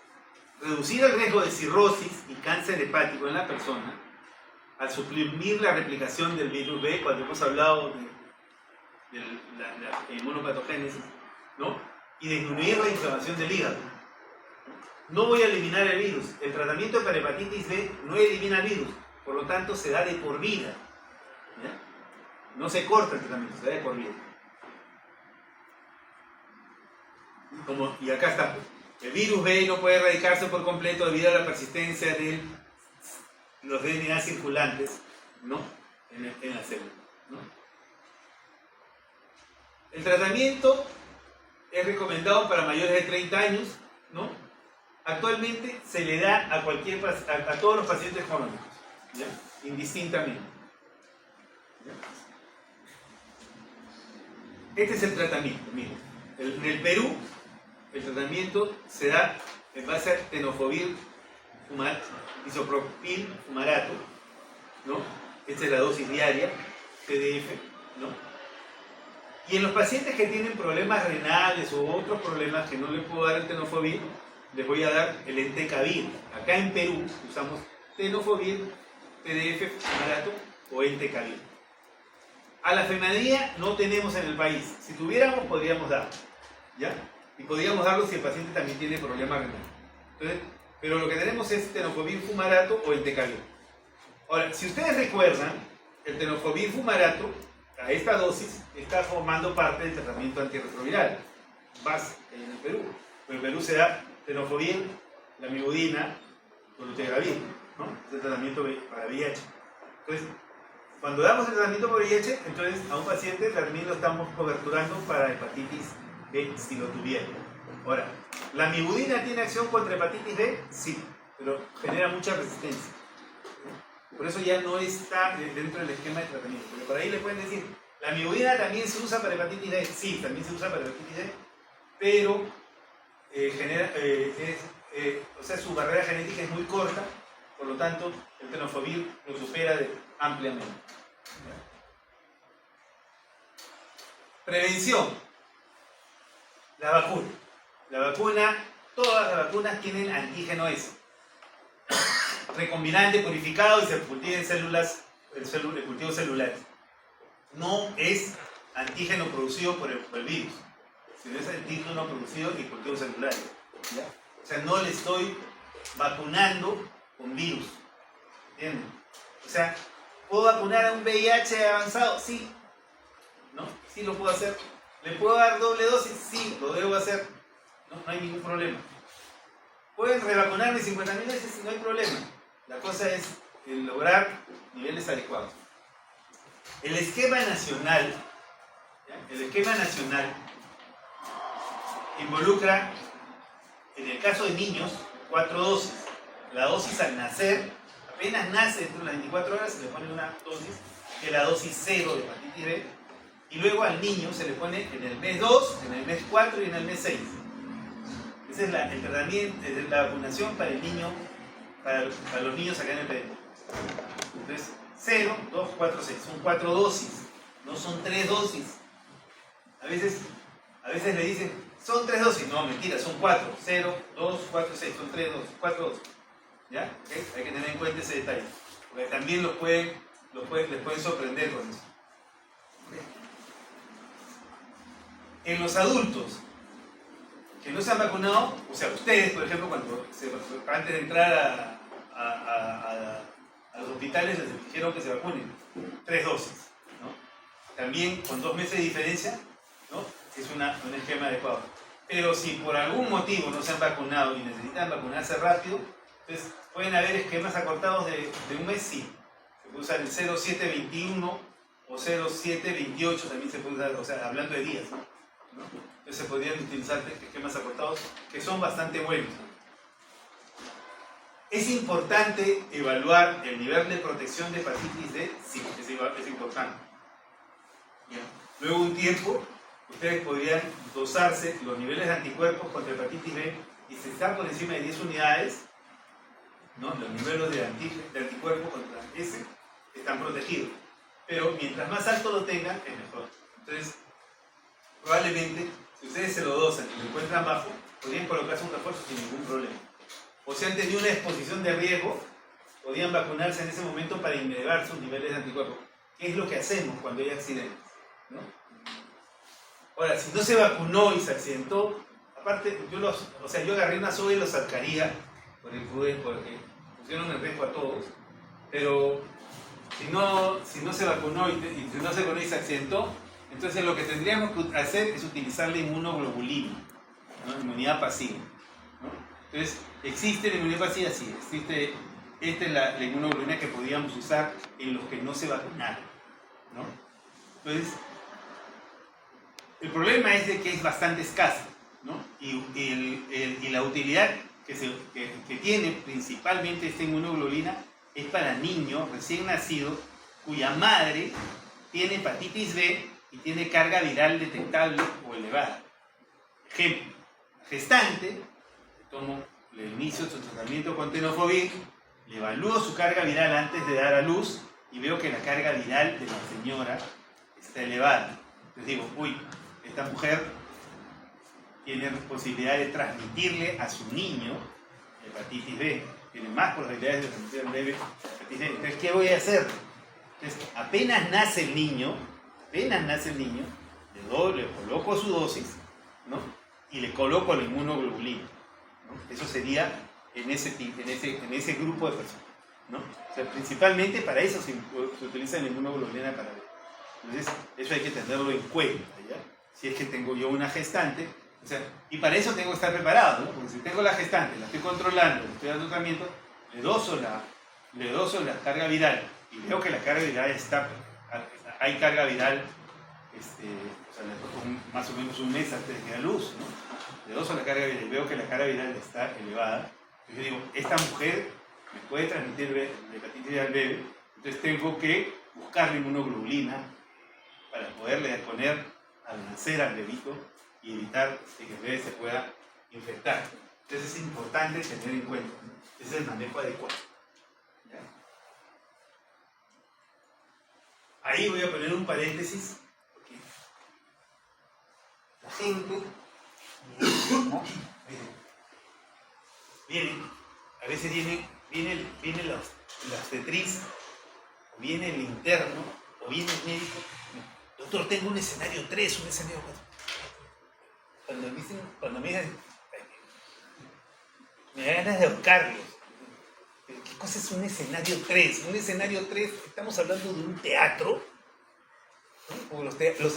reducir el riesgo de cirrosis y cáncer hepático en la persona al suprimir la replicación del virus B, cuando hemos hablado de la inmunopatogénesis, ¿no? Y disminuir la inflamación del hígado. No voy a eliminar el virus. El tratamiento para hepatitis B no elimina el virus, por lo tanto se da de por vida. ¿Ya? No se corta el tratamiento, se da de por vida. Y acá está. El virus B no puede erradicarse por completo debido a la persistencia de los DNA circulantes, ¿no?, en la célula, ¿no? El tratamiento es recomendado para mayores de 30 años, ¿no? Actualmente se le da a todos los pacientes crónicos, ¿ya?, indistintamente. ¿Ya? Este es el tratamiento. Miren, en el Perú el tratamiento se da en base a tenofovir isopropil fumarato, ¿no? Esta es la dosis diaria, TDF, ¿no? Y en los pacientes que tienen problemas renales o otros problemas que no les puedo dar el tenofovir, les voy a dar el entecavir. Acá en Perú usamos tenofovir, TDF fumarato o entecavir. A la fenadía no tenemos en el país. Si tuviéramos, podríamos dar, ¿ya? Y podríamos darlo si el paciente también tiene problemas renales. Entonces, pero lo que tenemos es tenofovir fumarato o entecavir. Ahora, si ustedes recuerdan, el tenofovir fumarato, a esta dosis, está formando parte del tratamiento antirretroviral, base en el Perú. En el Perú se da tenofovir, lamivudina, dolutegravir, ¿no? Es el tratamiento para VIH. Entonces, cuando damos el tratamiento por VIH, entonces a un paciente también lo estamos coberturando para hepatitis B si lo tuviera. Ahora, ¿la lamivudina tiene acción contra hepatitis B? Sí, pero genera mucha resistencia. Por eso ya no está dentro del esquema de tratamiento. Porque por ahí le pueden decir, ¿la lamivudina también se usa para hepatitis B? Sí, también se usa para hepatitis B, pero su barrera genética es muy corta, por lo tanto, el tenofovir lo supera ampliamente. Prevención. La vacuna, todas las vacunas tienen antígeno S, recombinante, purificado y se cultiva en células, en cultivos celulares. No es antígeno producido por el virus, sino es antígeno producido en cultivos celulares. ¿Ya? O sea, no le estoy vacunando con virus. ¿Entienden? O sea, ¿puedo vacunar a un VIH avanzado? Sí. ¿No? Sí lo puedo hacer. ¿Le puedo dar doble dosis? Sí, lo debo hacer. No hay ningún problema. ¿Pueden revacunarme 50.000 veces? No hay problema. La cosa es lograr niveles adecuados. El esquema nacional, ¿ya?, el esquema nacional involucra, en el caso de niños, 4 dosis. La dosis al nacer, apenas nace dentro de las 24 horas, se le pone una dosis, que es la dosis 0 de hepatitis B, y luego al niño se le pone en el mes 2, en el mes 4 y en el mes 6. Ese es el tratamiento, es la vacunación para el niño, para los niños acá en el Perú. Entonces, 0, 2, 4, 6. Son 4 dosis. no son 3 dosis. A veces le dicen, son 3 dosis. No, mentira, son 4. 0, 2, 4, 6. Son 3 dosis, 4 dosis. ¿Ya? ¿Okay? Hay que tener en cuenta ese detalle. Porque también les pueden sorprender con eso. ¿Okay? En los adultos que no se han vacunado, o sea, ustedes, por ejemplo, antes de entrar a los hospitales les dijeron que se vacunen 3 dosis, ¿no? También con 2 meses de diferencia, ¿no? Es un esquema adecuado. Pero si por algún motivo no se han vacunado y necesitan vacunarse rápido, entonces pueden haber esquemas acortados de un mes, sí. Se puede usar el 0721 o 0728, también se puede usar, o sea, hablando de días, ¿no? Entonces se podrían utilizar esquemas acortados que son bastante buenos. ¿Es importante evaluar el nivel de protección de hepatitis D? Sí, es importante. Bien. Luego de un tiempo, ustedes podrían dosarse los niveles de anticuerpos contra hepatitis B y si están por encima de 10 unidades, ¿no? Los niveles de anticuerpos contra ese están protegidos. Pero mientras más alto lo tengan, es mejor. Entonces, probablemente, si ustedes se lo dosan y lo encuentran bajo, podrían colocarse un refuerzo sin ningún problema. O si han tenido una exposición de riesgo, podrían vacunarse en ese momento para elevar sus niveles de anticuerpos. ¿Qué es lo que hacemos cuando hay accidentes? ¿No? Ahora, si no se vacunó y se accidentó, aparte, yo agarré una soga y lo sacaría, porque pusieron en riesgo a todos, pero si no se vacunó y si no se vacunó y se accidentó, entonces lo que tendríamos que hacer es utilizar la inmunoglobulina, ¿no? Inmunidad pasiva, ¿no? Entonces, ¿existe la inmunidad pasiva? Sí, existe. Esta es la inmunoglobulina que podríamos usar en los que no se vacunaron, ¿no? Entonces, el problema es de que es bastante escasa, ¿no? Y la utilidad que tiene principalmente esta inmunoglobulina es para niños recién nacidos cuya madre tiene hepatitis B y tiene carga viral detectable o elevada. Ejemplo, gestante, le inicio su tratamiento con tenofovir, le evalúo su carga viral antes de dar a luz y veo que la carga viral de la señora está elevada. Entonces digo, uy, esta mujer tiene posibilidad de transmitirle a su niño hepatitis B, tiene más probabilidades de transmitir hepatitis B. Entonces, ¿qué voy a hacer? Entonces, apenas nace el niño, le coloco su dosis, ¿no? Y le coloco la inmunoglobulina, ¿no? Eso sería en ese grupo de personas, ¿no? O sea, principalmente para eso se utiliza la inmunoglobulina para ver. Entonces, eso hay que tenerlo en cuenta, ¿ya? Si es que tengo yo una gestante, o sea, y para eso tengo que estar preparado, ¿no? Porque si tengo la gestante, la estoy controlando, le estoy dando tratamiento, le doso la carga viral y veo que la carga viral hay carga viral, o sea, más o menos un mes antes de que da luz, ¿no? Le doso la carga viral y veo que la carga viral está elevada. Entonces yo digo, esta mujer me puede transmitir la hepatitis viral leve, entonces tengo que buscar la inmunoglobulina para poderle poner al nacer al bebito y evitar que el bebé se pueda infectar. Entonces es importante tener en cuenta, ¿no? Ese es el manejo adecuado. ¿Ya? Ahí voy a poner un paréntesis, porque la gente, ¿no? A veces viene la obstetriz, o viene el interno, o viene el médico. Doctor, tengo un escenario 3, un escenario 4. Cuando me dicen, me da ganas de ahorcarlos. ¿Qué cosa es un escenario 3? Un escenario 3, estamos hablando de un teatro, ¿no? Como los teatros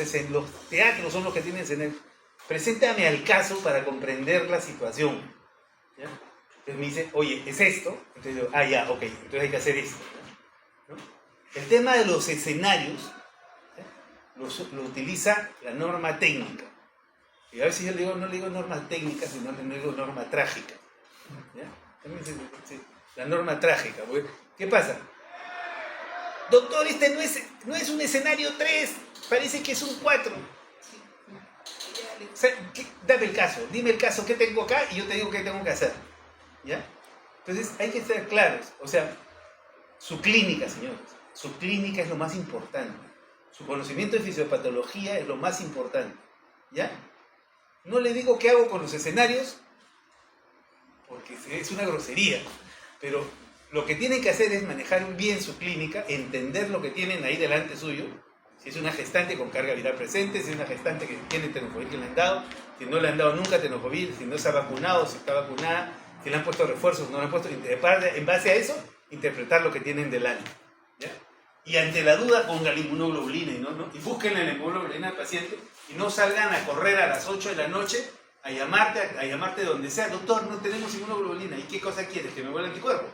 son los que tienen escenario. Preséntame al caso para comprender la situación, ¿ya? Entonces me dice, oye, ¿es esto? Entonces yo, ya, ok, entonces hay que hacer esto, ¿no? El tema de los escenarios, lo utiliza la norma técnica. Y a ver si yo no le digo norma técnica, sino le digo norma trágica, ¿ya? La norma trágica. ¿Qué pasa? Doctor, no es un escenario 3, parece que es un 4. O sea, dame el caso, dime el caso que tengo acá y yo te digo qué tengo que hacer, ¿ya? Entonces hay que ser claros. O sea, su clínica, señores, su clínica es lo más importante. Su conocimiento de fisiopatología es lo más importante, ¿ya? No le digo qué hago con los escenarios, porque es una grosería, pero lo que tienen que hacer es manejar bien su clínica, entender lo que tienen ahí delante suyo. Si es una gestante con carga viral presente, si es una gestante que tiene tenofovir que le han dado, si no le han dado nunca tenofovir, si no se ha vacunado, si está vacunada, si le han puesto refuerzos, no le han puesto. En base a eso, interpretar lo que tienen delante, ¿ya? Y ante la duda, pongan la inmunoglobulina y busquen la inmunoglobulina al paciente y no salgan a correr a las 8 de la noche a llamarte donde sea. Doctor, no tenemos inmunoglobulina. ¿Y qué cosa quieres? ¿Que me vuelva anticuerpo?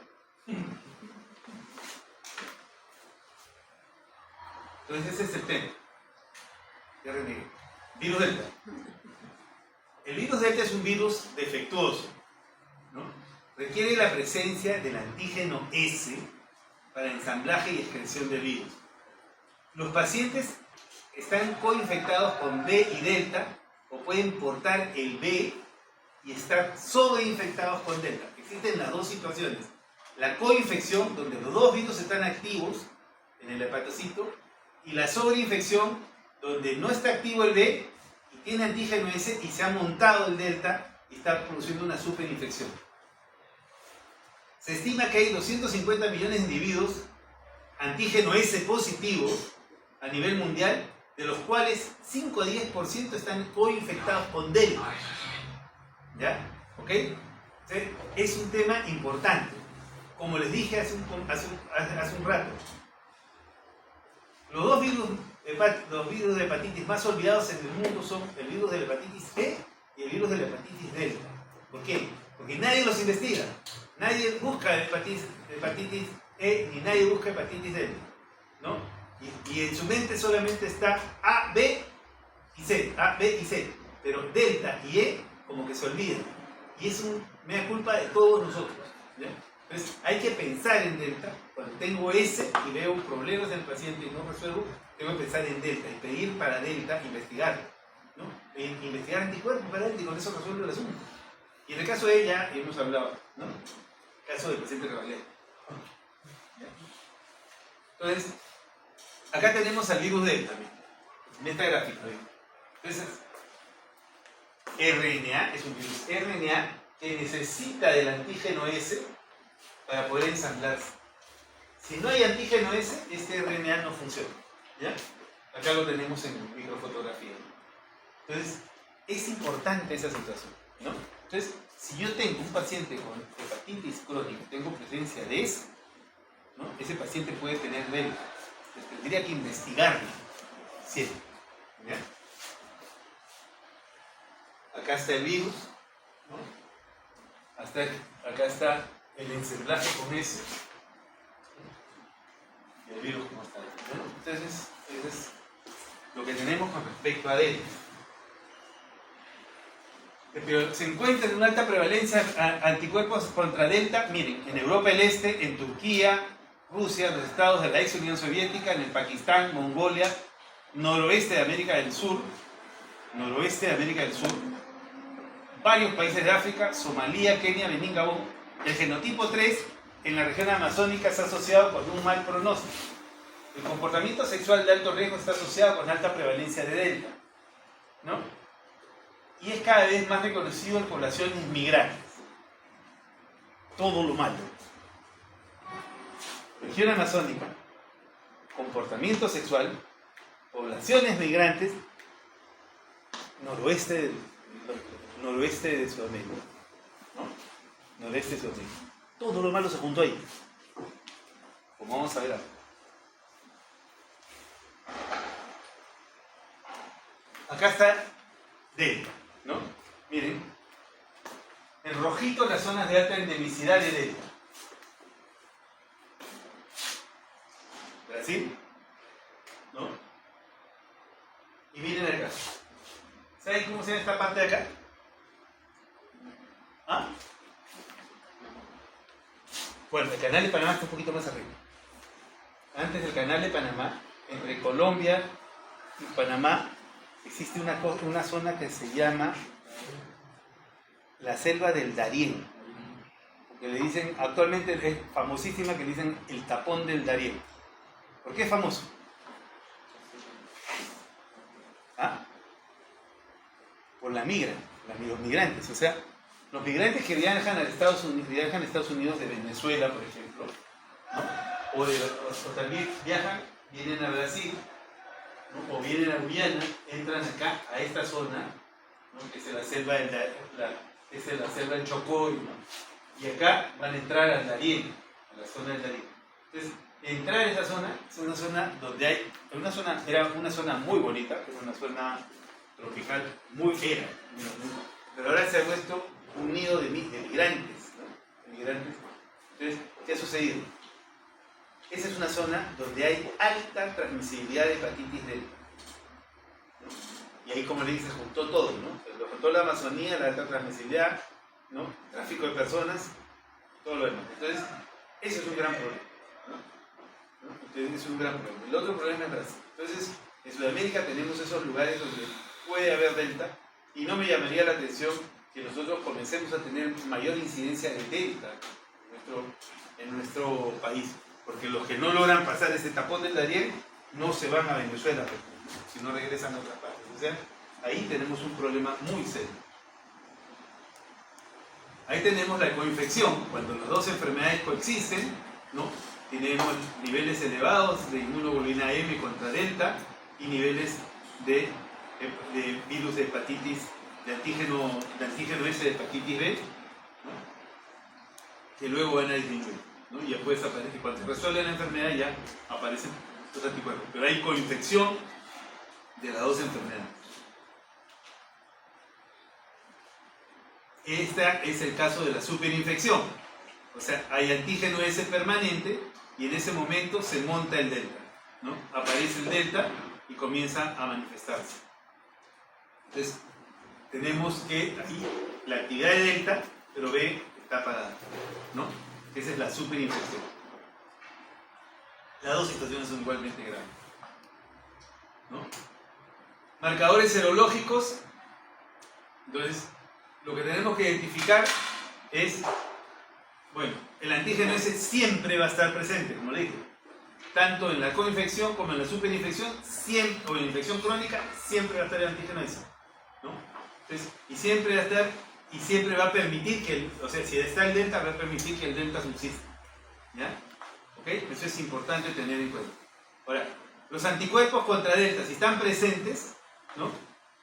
Entonces ese es el tema. Ya renegué. Virus delta. El virus delta es un virus defectuoso, ¿no? Requiere la presencia del antígeno S para ensamblaje y excreción del virus. Los pacientes están coinfectados con B y delta o pueden portar el B y estar sobreinfectados con delta. Existen las dos situaciones. La coinfección, donde los dos virus están activos en el hepatocito, y la sobreinfección, donde no está activo el B y tiene antígeno S y se ha montado el delta y está produciendo una superinfección. Se estima que hay 250 millones de individuos antígeno S positivos a nivel mundial, de los cuales 5 a 10% están coinfectados con delta. ¿Ya? ¿Ok? Entonces, es un tema importante. Como les dije hace un rato, los dos virus de hepatitis más olvidados en el mundo son el virus de la hepatitis E y el virus de la hepatitis delta. ¿Por qué? Porque nadie los investiga. Nadie busca hepatitis E ni nadie busca hepatitis delta, ¿no? Y en su mente solamente está A, B y C, A, B y C. Pero delta y E como que se olvidan. Y es un mea culpa de todos nosotros, ¿ya? Entonces hay que pensar en delta. Cuando tengo S y veo problemas en el paciente y no resuelvo, tengo que pensar en delta y pedir para delta investigar, ¿no? Investigar anticuerpos para delta y con eso resuelvo el asunto. Y en el caso de ella, hemos hablado, ¿no? El caso del paciente Revalero. Entonces, acá tenemos al virus delta, en esta gráfica. Entonces, RNA es un virus RNA que necesita del antígeno S para poder ensamblarse. Si no hay antígeno S, este RNA no funciona, ¿ya? Acá lo tenemos en microfotografía. Entonces, es importante esa situación, ¿no? Entonces, si yo tengo un paciente con hepatitis crónica, tengo presencia de S, ¿no? Ese paciente puede tener delta. Entonces, tendría que investigarlo siempre, ¿ya? Acá está el virus, ¿no? Acá está el ensamblaje con S. Y el virus como está. ¿No? Entonces, eso es lo que tenemos con respecto a delta. Pero se encuentra en una alta prevalencia anticuerpos contra delta, miren, en Europa del Este, en Turquía, Rusia, los estados de la ex Unión Soviética, en el Pakistán, Mongolia, noroeste de América del Sur, varios países de África, Somalia, Kenia, Benín, Gabón. El genotipo 3 en la región amazónica está asociado con un mal pronóstico. El comportamiento sexual de alto riesgo está asociado con alta prevalencia de delta, ¿no? Y es cada vez más reconocido en poblaciones migrantes. Todo lo malo. Región amazónica, comportamiento sexual, poblaciones migrantes, noroeste de Sudamérica, ¿no? Noroeste de Sudamérica. Todo lo malo se juntó ahí. Como vamos a ver ahora. Acá está delta, ¿no? Miren, en rojito las zonas de alta endemicidad de delta. Brasil, ¿no? Y miren acá. ¿Saben cómo se llama esta parte de acá? ¿Ah? Bueno, el canal de Panamá está un poquito más arriba. Antes del canal de Panamá, entre Colombia y Panamá, existe una zona que se llama la selva del Darién. Que le dicen, actualmente es famosísima, que le dicen el tapón del Darién. ¿Por qué es famoso? ¿Ah? Por los migrantes. O sea, los migrantes que viajan a Estados Unidos de Venezuela, por ejemplo, ¿no? o también vienen a Brasil, ¿no? O vienen a Guyana, entran acá a esta zona, ¿no? Que es la selva del Chocó, ¿no? Y acá van a entrar al Darién, a la zona del Darién. Entonces, entrar a esa zona es una zona donde era una zona muy bonita, era una zona tropical, pero ahora se ha puesto un nido de migrantes, ¿no? Entonces, ¿qué ha sucedido? Esa es una zona donde hay alta transmisibilidad de hepatitis delta, ¿no? Y ahí, como le dice, se juntó todo, ¿no? Se juntó la Amazonía, la alta transmisibilidad, ¿no? Tráfico de personas, todo lo demás. Entonces, ese es un gran problema, ¿no? Entonces, es un gran problema. El otro problema es Brasil. Entonces, en Sudamérica tenemos esos lugares donde puede haber delta, y no me llamaría la atención que nosotros comencemos a tener mayor incidencia de delta en nuestro país, porque los que no logran pasar ese tapón del Darién no se van a Venezuela, si no regresan a otras partes. O sea, ahí tenemos un problema muy serio. Ahí tenemos la coinfección, cuando las dos enfermedades coexisten, ¿no? Tenemos niveles elevados de inmunoglobulina M contra delta y niveles de virus de hepatitis, de antígeno S de hepatitis B, ¿no? Que luego van a disminuir, ¿no? Y después aparece, cuando se resuelve la enfermedad ya aparecen los anticuerpos, pero hay coinfección de las dos enfermedades. Este es el caso de la superinfección, o sea, hay antígeno S permanente y en ese momento se monta el delta, ¿no? Aparece el delta y comienza a manifestarse. Entonces, tenemos que ahí la actividad de delta, pero B está parada, ¿no? Esa es la superinfección. Las dos situaciones son igualmente graves, ¿no? Marcadores serológicos. Entonces, lo que tenemos que identificar es, bueno, el antígeno S siempre va a estar presente, como le dije, tanto en la coinfección como en la superinfección, o en la infección crónica, siempre va a estar el antígeno S, ¿no? Entonces, y siempre va a estar, y siempre va a permitir que, o sea, si está el delta, va a permitir que el delta subsista, ¿ya? ¿Ok? Eso es importante tener en cuenta. Ahora, los anticuerpos contra delta, si están presentes, ¿no?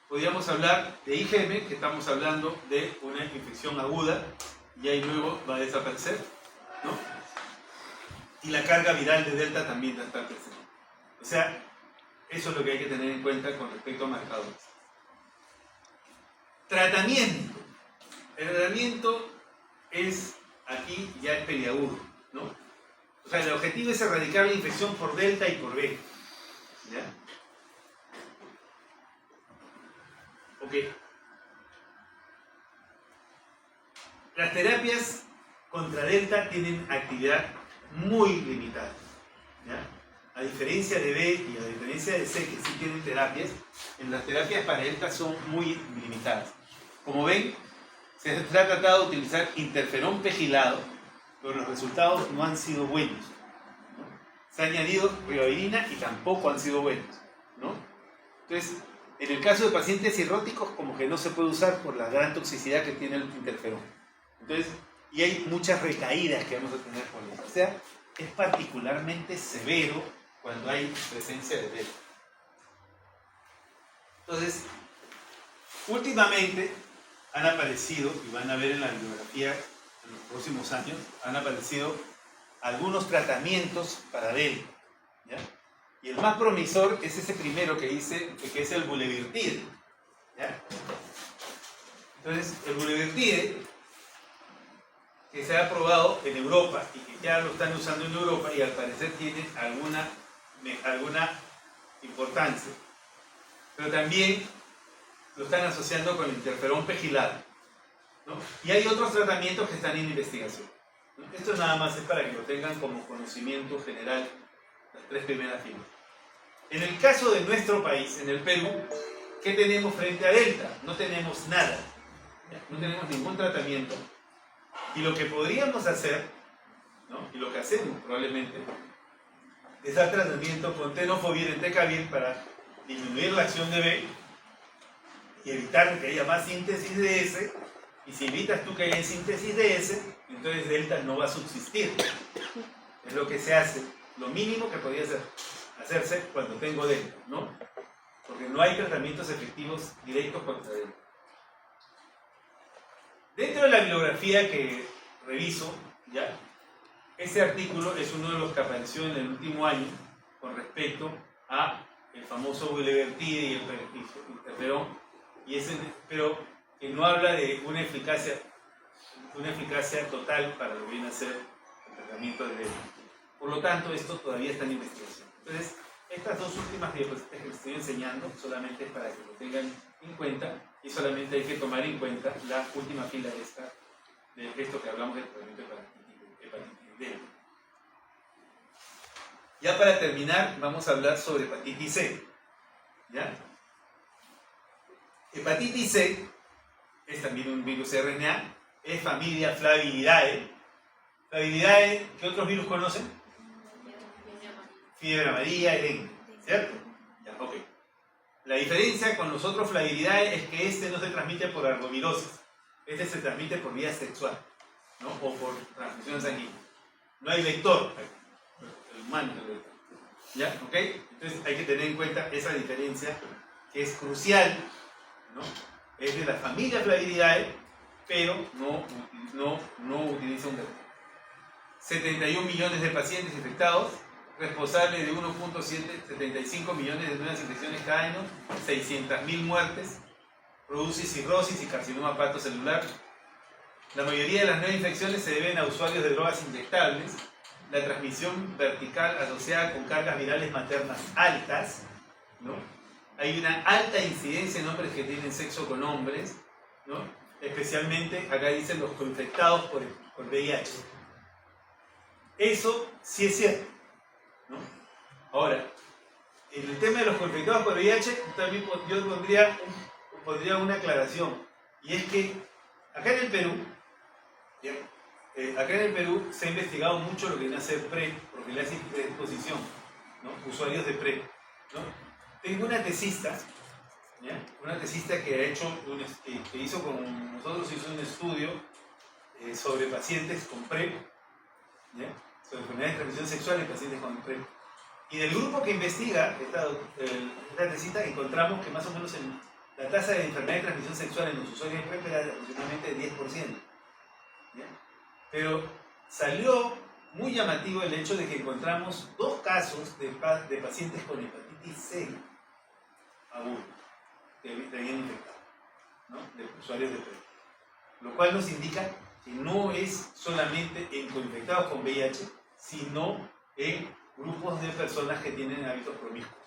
Podríamos hablar de IgM, que estamos hablando de una infección aguda, y ahí luego va a desaparecer, ¿no? Y la carga viral de delta también va a estar presente. O sea, eso es lo que hay que tener en cuenta con respecto a marcadores. Tratamiento. El tratamiento es, aquí ya es peliagudo, ¿no? O sea, el objetivo es erradicar la infección por delta y por B, ¿ya? Ok. Las terapias contra delta tienen actividad muy limitada, ¿ya? A diferencia de B y a diferencia de C, que sí tienen terapias, en las terapias para delta son muy limitadas. Como ven, se ha tratado de utilizar interferón pegilado, pero los resultados no han sido buenos, ¿no? Se ha añadido ribavirina y tampoco han sido buenos, ¿no? Entonces, en el caso de pacientes cirróticos, como que no se puede usar por la gran toxicidad que tiene el interferón. Entonces, y hay muchas recaídas que vamos a tener por eso. O sea, es particularmente severo cuando hay presencia de delta. Entonces, últimamente han aparecido, y van a ver en la bibliografía en los próximos años, han aparecido algunos tratamientos para delta, ¿ya? Y el más promisor es ese primero que dice, que es el bulevirtide, ¿ya? Entonces, el bulevirtide, que se ha aprobado en Europa y que ya lo están usando en Europa y al parecer tiene alguna importancia, pero también lo están asociando con el interferón pegilado, ¿no? Y hay otros tratamientos que están en investigación, ¿no? Esto nada más es para que lo tengan como conocimiento general, las tres primeras filas. En el caso de nuestro país, en el Perú, ¿qué tenemos frente a delta? No tenemos nada, no tenemos ningún tratamiento. Y lo que podríamos hacer, ¿no? Y lo que hacemos probablemente, es dar tratamiento con tenofovir, entecavir para disminuir la acción de B y evitar que haya más síntesis de S, y si evitas tú que haya síntesis de S, entonces delta no va a subsistir. Es lo que se hace, lo mínimo que podría hacerse cuando tengo delta, ¿no? Porque no hay tratamientos efectivos directos contra delta. Dentro de la bibliografía que reviso, ¿ya? Ese artículo es uno de los que apareció en el último año con respecto a el famoso bulevirtide y el interferón, pero que no habla de una eficacia total para lo que viene a ser el tratamiento de delta. Por lo tanto, esto todavía está en investigación. Entonces, estas dos últimas diapositivas que les estoy enseñando solamente es para que lo tengan en cuenta, y solamente hay que tomar en cuenta la última fila de esto que hablamos del tratamiento de hepatitis delta. Ya para terminar, vamos a hablar sobre hepatitis C. ¿Ya? Hepatitis C es también un virus RNA, es familia Flaviridae. Flaviridae, ¿qué otros virus conocen? Fiebre amarilla y dengue, ¿cierto? Ya, ok. La diferencia con los otros Flaviridae es que este no se transmite por arbovirosis, este se transmite por vía sexual, ¿no? O por transfusión sanguínea. No hay vector, el humano es el vector. ¿Ya? ¿Ok? Entonces hay que tener en cuenta esa diferencia que es crucial, ¿no? Es de la familia Flaviridae, pero no utiliza un vector. 71 millones de pacientes infectados, responsable de 1.75 millones de nuevas infecciones cada año, 600.000 muertes, produce cirrosis y carcinoma hepatocelular. La mayoría de las nuevas infecciones se deben a usuarios de drogas inyectables, la transmisión vertical asociada con cargas virales maternas altas, ¿no? Hay una alta incidencia en hombres que tienen sexo con hombres, ¿no? Especialmente, acá dicen los coinfectados por VIH. Eso sí es cierto, ¿no? Ahora, en el tema de los coinfectados por VIH, también yo pondría una aclaración, y es que acá en el Perú se ha investigado mucho lo que viene a ser PrEP, porque le hace predisposición, ¿no? Usuarios de PrEP, ¿no? Tengo una tesista, ¿ya? Una tesista que hizo con nosotros, hizo un estudio sobre pacientes con PrEP, ¿ya? Sobre enfermedades de transmisión sexual en pacientes con PrEP. Y del grupo que investiga esta tesista encontramos que más o menos la tasa de enfermedad de transmisión sexual en los usuarios de PrEP era de aproximadamente 10%. ¿Ya? Pero salió muy llamativo el hecho de que encontramos 2 casos de pacientes con hepatitis C aguda que habían infectado, ¿no? De usuarios de PrEP. Lo cual nos indica que no es solamente en coinfectados con VIH, sino en grupos de personas que tienen hábitos promiscuos.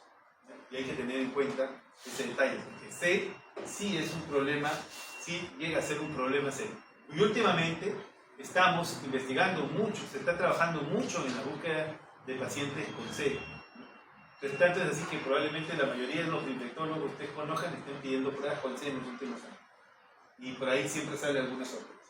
¿Ya? Y hay que tener en cuenta ese detalle, porque C sí es un problema, sí llega a ser un problema serio. Y últimamente estamos investigando mucho, se está trabajando mucho en la búsqueda de pacientes con C. Entonces, tanto es así que probablemente la mayoría de los infectólogos que ustedes conozcan estén pidiendo pruebas con C en los últimos años. Y por ahí siempre sale alguna sorpresa.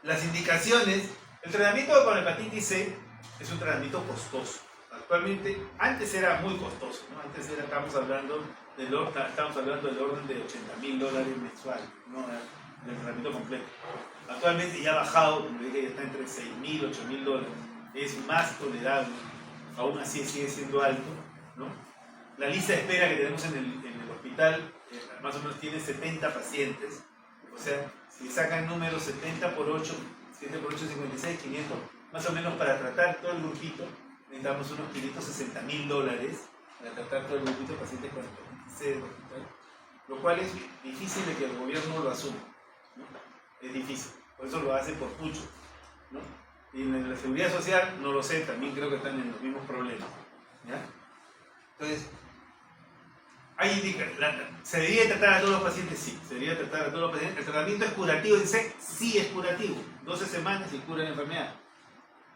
Las indicaciones, el tratamiento con hepatitis C es un tratamiento costoso. Actualmente, antes era muy costoso, ¿no? Antes estábamos hablando del orden de $80.000 mensuales, ¿no? Del tratamiento completo. Actualmente ya ha bajado, como dije, ya está entre $6.000 y $8.000. Es más tolerable, aún así sigue siendo alto, ¿no? La lista de espera que tenemos en el hospital más o menos tiene 70 pacientes. O sea, si sacan números 70 por 8, 7 por 8, 56, 500, más o menos para tratar todo el grupito, necesitamos unos $560.000 para tratar todo el grupito de pacientes con hepatitis C del hospital, lo cual es difícil de que el gobierno lo asuma, ¿no? Es difícil, por eso lo hace por pucho, ¿no? Y en la seguridad social, no lo sé, también creo que están en los mismos problemas, ¿ya? Entonces, ¿se debería tratar a todos los pacientes? Sí, se debería tratar a todos los pacientes. ¿El tratamiento es curativo en C? Sí, es curativo. 12 semanas y cura la enfermedad.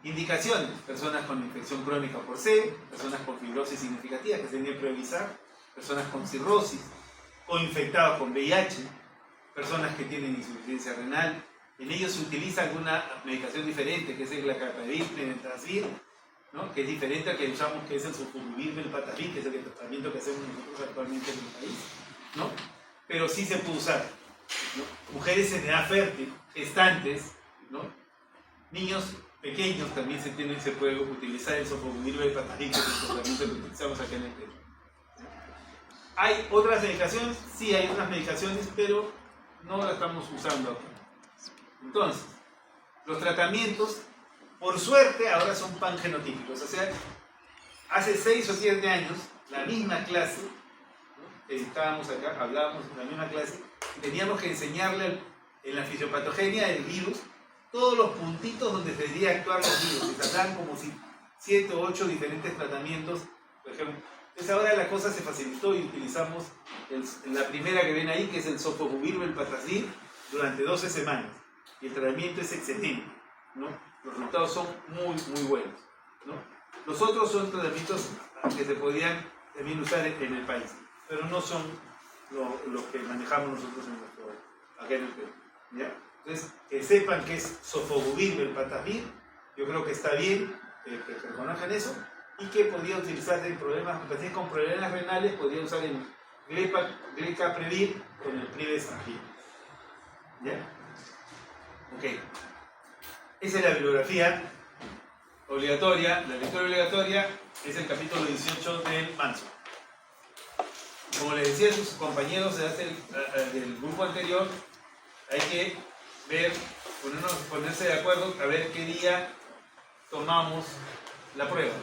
Indicaciones: personas con infección crónica por C, personas con fibrosis significativa que se deben priorizar, personas con cirrosis, o infectados con VIH, personas que tienen insuficiencia renal. En ellos se utiliza alguna medicación diferente, que es el glargapavir, flunarizine, ¿no? Que es diferente al que usamos, que es el sulfurubir, el patavir, que es el tratamiento que hacemos nosotros actualmente en el país, ¿no? pero sí se puede usar, ¿no? Mujeres en edad fértil, gestantes, ¿no? Niños pequeños también se puede utilizar el sofosbuvir patazil, que es el tratamiento que utilizamos acá en el Perú. ¿Hay otras medicaciones? Sí, hay otras medicaciones, pero no las estamos usando acá. Entonces, los tratamientos, por suerte, ahora son pangenotípicos. O sea, hace 6 o 7 años, la misma clase, ¿no? Estábamos acá, hablábamos en la misma clase, y teníamos que enseñarle en la fisiopatogenia del virus todos los puntitos donde debería actuar los virus. Y se hablan como si 7 o 8 diferentes tratamientos, por ejemplo. Entonces ahora la cosa se facilitó y utilizamos la primera que ven ahí, que es el sofosbuvir velpatasvir, durante 12 semanas. Y el tratamiento es excelente, ¿no? Los resultados son muy, muy buenos, ¿no? Los otros son tratamientos que se podían también usar en el país, pero no son los que manejamos nosotros acá en el Perú, ¿ya? Entonces, que sepan que es sofosbuvir velpatasvir, yo creo que está bien que reconozcan eso, y que podía utilizarse en problemas, pacientes con problemas renales, podía usar el glecaprevir con el privesangil. ¿Ya? Ok. Esa es la bibliografía obligatoria. La lectura obligatoria es el capítulo 18 del Manso. Como les decía a sus compañeros del grupo anterior, hay que ponerse de acuerdo a ver qué día tomamos la prueba.